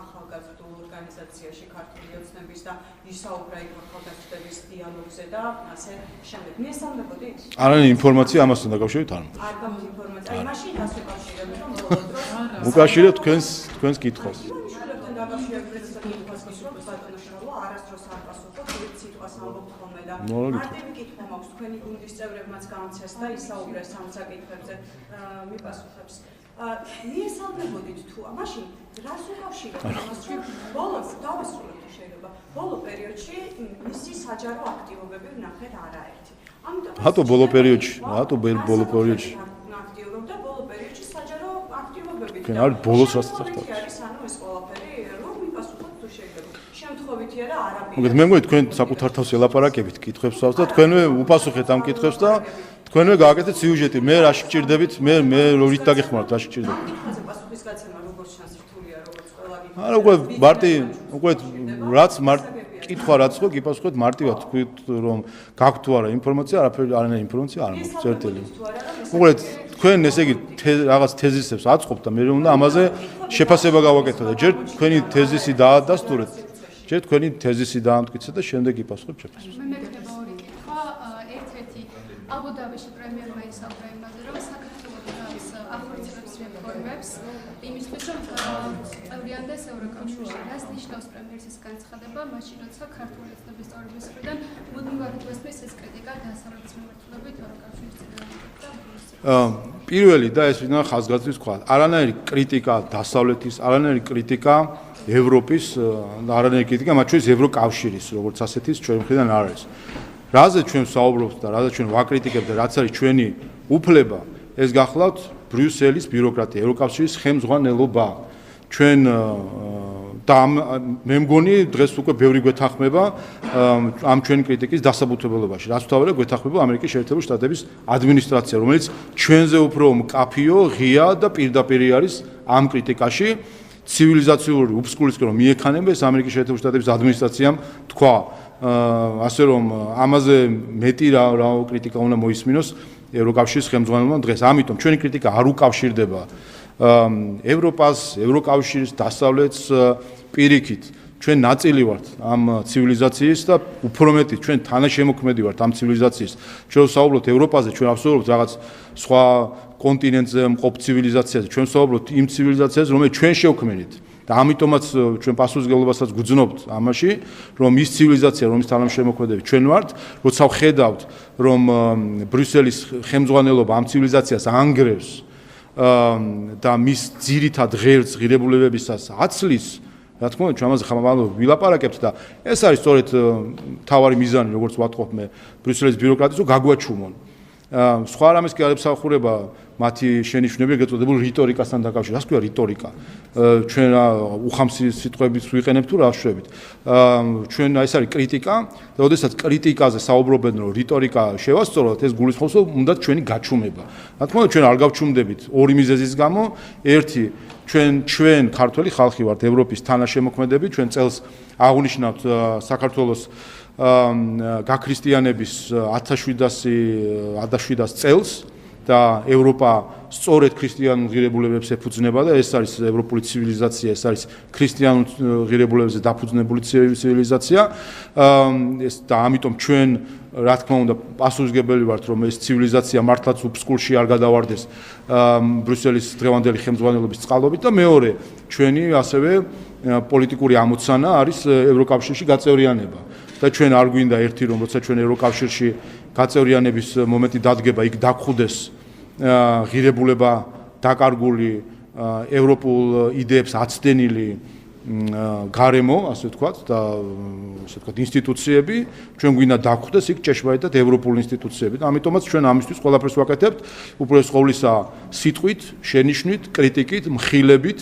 D: ახალგაზრდულ ორგანიზაციაში ქართული ოცნების და ისაუბრა იქ ახალგაზრდების დიალოგზე და ასე შემდეგ. მიესალმებოდით?
A: არანაირი ინფორმაცია ამასთან დაკავშირებით არ მაქვს.
D: არ გაქვთ ინფორმაცია. აი მაშინ დასუკავშირებთ, რომ ბოლო დროს
A: უკავშირებთ თქვენს კითხვას.
D: ივანიშვილებთან დაკავშირებით კითხვას გისურვებთ, ბატონო შალვა, არასდროს არ პასუხობთ, ერთ სიტყვას ამბობთ ხოლმე და მარტივი კითხვა მაქვს, თქვენი გუნდის წევრებმაც გამცეს და ისაუბრეს ამ საკითხებზე, მიპასუხებს. მიესალმებოდით თუ მაშინ რას უკავშირებთ ამას, რომ ბოლოს დავასრულოთ თუ შეიძლება, ბოლო პერიოდში მისი საჯარო აქტივობები ვნახეთ არაერთი.
A: რატო ბოლო პერიოდში? რატო ბოლო პერიოდში?
D: აქტიურობდა ბოლო პერიოდში საჯარო აქტივობებით.
A: არ ბოლოს რაც წახდა.
D: არის ანუ ეს ყველაფერი რომ მიპასუხოთ თუ შეიძლება. შემთხვევითი არა არაფერი.
A: მოგეთ მე მგონი თქვენ საკუთარ თავს ელაპარაკებით კითხვებს თავს და თქვენვე უპასუხეთ ამ კითხვებს და თქვენვე გააკეთეთ სიუჟეტი. მე რაში გჭირდებით? მე რით დაგეხმაროთ რაში გჭირდებით?
D: კითხვაზე პასუხის გაცემა როგორც ჩანს რთულია როგორც ყველა კითხვა.
A: არა უკვე რაც კითხვა რაც ხო გიპასუხეთ მარტივად თქვით რომ გაქვთ თუ არა ინფორმაცია, არანაირი ინფორმაცია არ მაქვს წერტილი. უყურეთ თქვენ ესე იგი რაღაც თეზისებს აწყობთ და მე უნდა ამაზე შეფასება გავაკეთოთ და ჯერ თქვენი თეზისი დაადასტურეთ. ჯერ თქვენი თეზისი დაამტკიცეთ და შემდეგ იპასუხებ შეფასებას.
E: მე მექნება ორი კითხვა. ერთ-ერთი აბუ-დაბიში პრემიერმა ისაუბრა იმაზე, რომ საქართველოს ახორციელებს რეფორმებს იმისთვის, რომ წევრიანდეს ევროკავშირში. რას ნიშნავს პრემიერის ეს განცხადება, მაშინ როცა ქართული ოცნების წევრების მხრიდან მუდმივად გვესმის ეს კრიტიკა დასავლეთის მიმართულებით ევროკავშირის წევრებთან.
A: პირველი და ეს ვინა ხაზგასმის თქვა. არანაირი კრიტიკა დასავლეთის, არანაირი კრიტიკა ევროპის, არანაირი კრიტიკა მათ შორის ევროკავშირის, როგორც ასეთის ჩვენ მხრიდან არ არის. რაზე ჩვენ საუბრობთ და რაზე ჩვენ ვაკრიტიკებთ და რაც არის ჩვენი უფლება, ეს გახლავთ ბრიუსელის ბიუროკრატია, ევროკავშირის ხელმძღვანელობა. ჩვენ და მე მგონი დღეს უკვე ბევრი გვეთანხმება ამ ჩვენი კრიტიკის დასაბუთებელობაში. რაც თავია გვეთანხმება ამერიკის შეერთებული შტატების ადმინისტრაცია, რომელიც ჩვენზე უფრო მკაფიო, ღია და პირდაპირ არის ამ კრიტიკაში. ცივილიზაციური უფსკულისკენ რომ მიექანებეს ამერიკის შეერთებული შტატების ადმინისტრაციამ თქვა, ასე რომ ამაზე მეტი რა კრიტიკა უნდა მოისმინოს ევროკავშირის ხელმძღვანელობამ დღეს. ამიტომ ჩვენი კრიტიკა არ უკავშირდება ევროპას, ევროკავშირის, დასავლეთს პირიქით. ჩვენ ნაწილი ვართ ამ ცივილიზაციის და უფრო მეტი ჩვენ თანაშემოქმედი ვართ ამ ცივილიზაციის. ჩვენ ვსაუბრობთ ევროპაზე, ჩვენ ვსაუბრობთ რაღაც სხვა კონტინენტზე მყოფ ცივილიზაციაზე, ჩვენ ვსაუბრობთ იმ ცივილიზაციაზე, რომელიც ჩვენ შევქმნით. და ამიტომაც ჩვენ პასუხისმგებლობასაც გვძნობთ ამაში, რომ ის ცივილიზაცია, რომლის თანაშემოქმედები ჩვენ ვართ, როცა ვხედავთ, რომ ბრიუსელის ხელმძღვანელობა ამ ცივილიზაციას ანგრევს და მის ძირითად ღერძ ღირებულებებისას აცლის, რა თქმა უნდა, ჩვენ ამაზე ხამამალობ ვილაპარაკებთ და ეს არის სწორედ თავარი მიზანი, როგორც ვატყობ მე, ბრიუსელის ბიუროკრატიის, რომ გაგვაჩუმონ. სხვა რამეს კი არ ემსახურება მათი შენიშვნები ეგრეთწოდებულ რიტორიკასთან დაკავშირებით. რას ქვია რიტორიკა? ჩვენ უხამსი სიტყვებით ვიყენებთ თუ რა ვშვებით? ჩვენ ეს არის კრიტიკა და ოდესაც კრიტიკაზე საუბრობენ, რომ რიტორიკა შევასწოროთ, ეს გულისხმობს, რომ უნდა ჩვენი გაჩუმება. რა თქმა უნდა, ჩვენ არ გავჩუმდებით ორი მიზეზის გამო. ერთი, ჩვენ ქართველი ხალხი ვართ, ევროპის თანაშემოქმედები, ჩვენ წელს აღნიშნავთ საქართველოს გაქრისტიანების 1700 წელს და ევროპა სწორედ ქრისტიანულ ღირებულებებს ეფუძნება და ეს არის ევროპული ცივილიზაცია, ეს არის ქრისტიანულ ღირებულებებზე დაფუძნებული ცივილიზაცია. ეს და ამიტომ ჩვენ რა თქმა უნდა პასუხისმგებელი ვართ, რომ ეს ცივილიზაცია მართლაც უფსკულში არ გადავარდეს ბრიუსელის დღევანდელი ხელმძღვანელობის წყალობით და მეორე, ჩვენი ასევე პოლიტიკური ამოცანა არის ევროკავშირში გაწევრიანება. და ჩვენ არ გვინდა ერთი რომ როცა ჩვენ ევროკავშირში გაწევრიანების მომენტი დადგება, იქ დაგხვდეს ღირებულება დაკარგული ევროპულ იდეებს აცდენილი გარემო, ასე ვთქვათ, და ასე ვთქვათ, ინსტიტუციები, ჩვენ გვინდა დაგხვდეს იქ ჭეშმარიტად ევროპული ინსტიტუციები და ამიტომაც ჩვენ ამისთვის ყველაფერს ვაკეთებთ, უპირველეს ყოვლისა სიტყვით, შენიშვნით, კრიტიკით, მხილებით,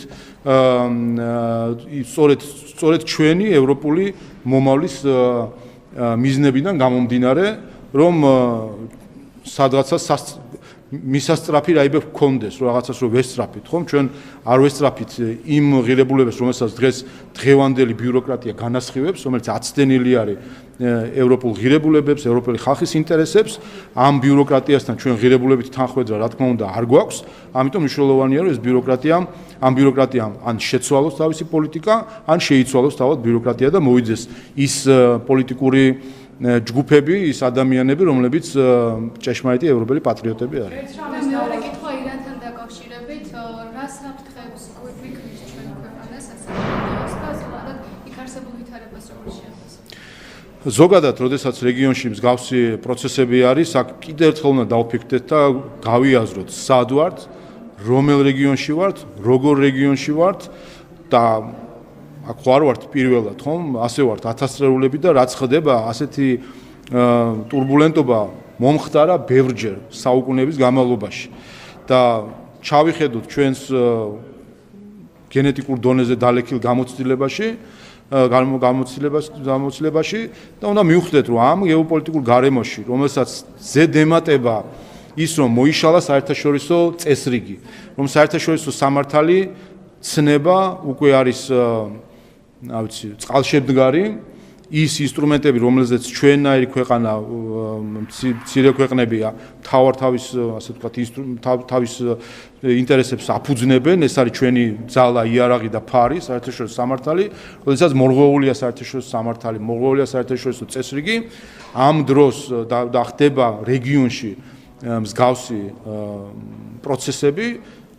A: სწორედ ჩვენი ევროპული მომავლის მიზნებიდან გამომდინარე, რომ სადღაცა მისასწრაფი რაიმე გქონდეს, რომ რაღაცას რომ ვესწრაფით, ხომ? ჩვენ არ ვესწრაფით იმ ღირებულებებს, რომელსაც დღეს დღევანდელი ბიუროკრატია განასხივებს, რომელიც აცდენილი არის ევროპულ ღირებულებებს, ევროპელი ხალხის ინტერესებს, ამ ბიუროკრატიასთან ჩვენ ღირებულებით თანხვედრა, რა თქმა უნდა, არ გვაქვს, ამიტომ მნიშვნელოვანია, რომ ეს ამ ბიუროკრატიამ ან შეცვალოს თავისი პოლიტიკა, ან შეიცვალოს თავად ბიუროკრატია და მოვიძეს ის პოლიტიკური ჯგუფები, ის ადამიანები, რომლებიც ჭეშმარიტი ევროპელი პატრიოტები არიან.
E: მეორე კითხვა ირანთან დაკავშირებით, რა საფრთხებს გვიქმნის ჩვენ ქვეყანას ასაკობრივას და ზოგადად იქ არსებულ ვითარებას როგორ შეაფასებთ?
A: ზოგადად, როდესაც რეგიონში მსგავსი პროცესები არის, აქ კიდევ ერთხელ უნდა დავფიქრდეთ და გავიაზროთ, სად ვართ, რომელ რეგიონში ვართ, როგორ რეგიონში ვართ და აქ ხარ ვართ პირველად, ხომ? ასე ვართ ათასწლეულები და რაც ხდება, ასეთი ტურბულენტობა მომხდარა ბევრჯერ საუკუნეების განმავლობაში. და ჩავიხედოთ ჩვენს გენეტიკურ დონეზე დალექილ გამოცდილებაში და უნდა მივხვდეთ, რომ ამ გეოპოლიტიკურ გარემოში, რომელსაც ზედ ემატება ის, რომ მოიშალა საერთაშორისო წესრიგი, რომ საერთაშორისო სამართალი ცნება უკვე არის წყალშემდგარი, ის ინსტრუმენტები, რომელზეც ჩვენნაირი ქვეყანა, მცირე ქვეყნებია, თავის ინტერესებს აფუძნებენ, ეს არის ჩვენი ძალა, იარაღი და ფარი, საერთაშორისო სამართალი, როდესაც მორღვეულია საერთაშორისო სამართალი, მორღვეულია საერთაშორისო წესრიგი, ამ დროს და ხდება რეგიონში მსგავსი პროცესები,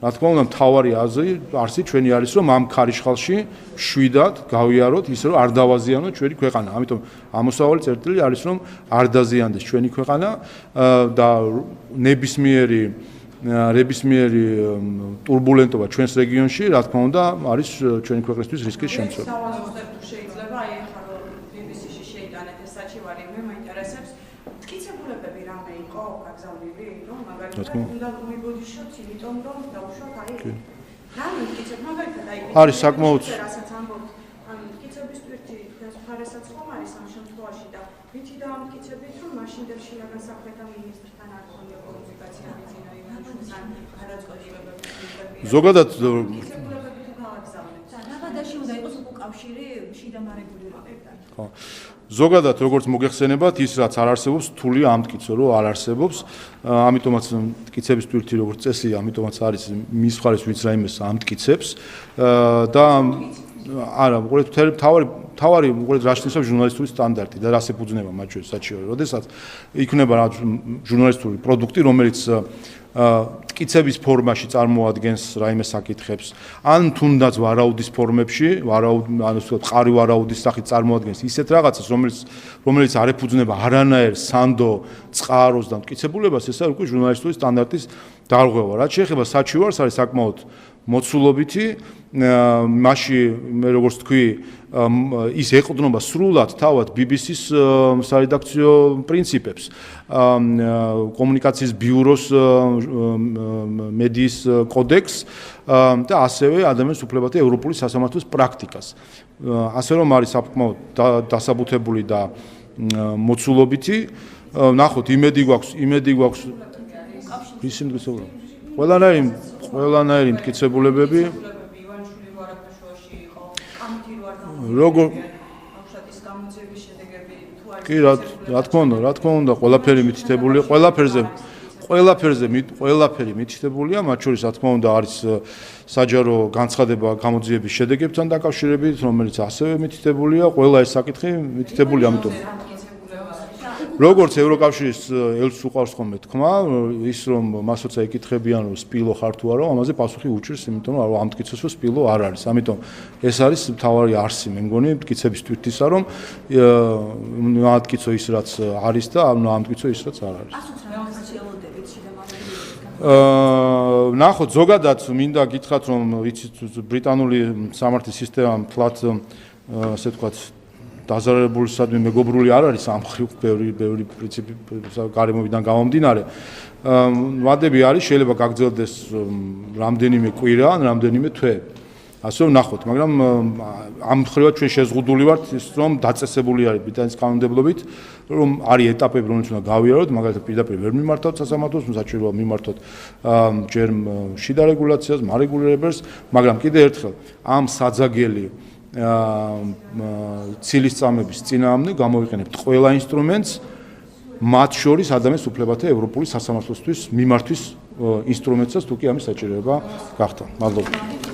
A: რა თქმა უნდა, მთავარი არსი ჩვენი არის, რომ ამ ქარიშხალში შვიდად გავიაროთ ისე, რომ არ დავაზიანოთ ჩვენი ქვეყანა. ამიტომ ამოსავალი წერტილი არის, რომ არ დაზიანდეს ჩვენი ქვეყანა და ნებისმიერი ტურბულენტობა ჩვენს რეგიონში, რა თქმა უნდა, არის ჩვენი ქვეყნისთვის რისკის შემცველი.
D: შეიძლება აი ახლა რომ BBC-ში შეიტანეთ ეს საჩივარი, მე მაინტერესებს მტკიცებულებები რამე იყო გაგზავნილი, რომ მაგალითად უნდა მიბოდიშოთ, იმიტომ რომ დავუშვათ აი რამე მტკიცებ, მაგალითად აი
A: არის საკმაოდ
D: რასაც ამბობთ, ან მტკიცების ტვირთი თქვენს მხარესაც ხომ არის ამ შემთხვევაში და ვიცი და ამტკიცებით, რომ მაშინდელ შინაგან საქმეთა მინისტრთან არ ქონია კომუნიკაცია მიწინა იმუშვის ან გადაწყვეტილებების მიღების.
A: ზოგადად
D: მტკიცებულებები თუ გავაგზავნეთ.
F: ნახადაში უნდა იყოს უკავშირი შიდა მარეგულირებებთან.
A: ხო. ზოგადად, როგორც მოგეხსენებათ, ის რაც არ არსებობს, თულია ამტკიცო, რომ არ არსებობს. ამიტომაც მტკიცების ტვირთი როგორც წესია, ამიტომაც არის მის მხარეს ვინც რაიმეს ამტკიცებს და არა, უყურეთ თავარი უყურეთ რა შეიძლება ჟურნალისტური სტანდარტი და რას ეფუძნება მათ შორის საჩივარი. როდესაც იქნება რა ჟურნალისტური პროდუქტი, რომელიც მტკიცების ფორმაში წარმოადგენს რაიმე საკითხებს, ან თუნდაც ვარაუდის ფორმებში, ანუ ყარი ვარაუდის სახით წარმოადგენს ისეთ რაღაცას, რომელიც არ ეფუძნება არანაირ სანდო, წყაროს და მტკიცებულებას, ეს არის უკვე ჟურნალისტური სტანდარტის დარღვევა. რაც შეეხება საჩივარს, არის საკმაოდ მოცულობითი, მასში მე როგორც თქვი, ის ეყრდნობა სრულად თავად BBC-ს სარედაქციო პრინციპებს, კომუნიკაციის ბიუროს მედიის კოდექსს და ასევე ადამიანის უფლებათა ევროპული სასამართლოს პრაქტიკას. ასე რომ არის საკმაოდ დასაბუთებული და მოცულობითი. ნახოთ, იმედი გვაქვს ის მტკიცებულება. ყველანაირი მტკიცებულებები როგორ კი რა თქმა უნდა ყველაფერი მითითებულია ყველაფერი მითითებულია მათ შორის რა თქმა უნდა არის საჯარო განცხადება გამოძიების შედეგებთან დაკავშირებით რომელიც ასევე მითითებულია ყველა ეს საკითხი მითითებულია ამიტომ როგორც ევროკავშირის ელს უყავს ხოლმე თქმა ის რომ მასოცა ეკითხებიან რომ სპილო ხარ თუ არა ამაზე პასუხი უჭირს იმიტომ რომ ამ მტკიცოს რომ სპილო არ არის ამიტომ ეს არის მთავარი არსი მე მგონი მტკიცების თვითისა რომ ამტკიცო ის რაც არის და ამტკიცო ის რაც არ არის ნახოთ ზოგადად მინდა გითხრათ რომ იცით ბრიტანული სამართლის სისტემა მთლად ასე ვთქვათ დაზარალებულსადმი მეგობრული არ არის ამ ხრივ ბევრი პრინციპი გარემოებიდან გამომდინარე. ვადები არის შეიძლება გაგრძელდეს რამდენიმე კვირა ან რამდენიმე თვე. ასე ვნახოთ, მაგრამ ამ მხრივად ჩვენ შეზღუდული ვართ ის რომ დაწესებული არის ბრიტანეთის კანონმდებლობით, რომ არის ეტაპები, რომელიც უნდა გავიაროთ, მაგალითად პირდაპირ ვერ მიმართავთ სასამართლოს, საჭიროა მიმართოთ ჯერ შიდა რეგულაციას, მარეგულირებელს, მაგრამ კიდევ ერთხელ ამ საძაგელი ცილისწამების წინააღმდეგ გამოვიყენებთ ყველა ინსტრუმენტს, მათ შორის ადამიანის უფლებათა ევროპული სასამართლოსთვის მიმართვის ინსტრუმენტსაც თუ კი ამის საჭიროება გახდა. მადლობა.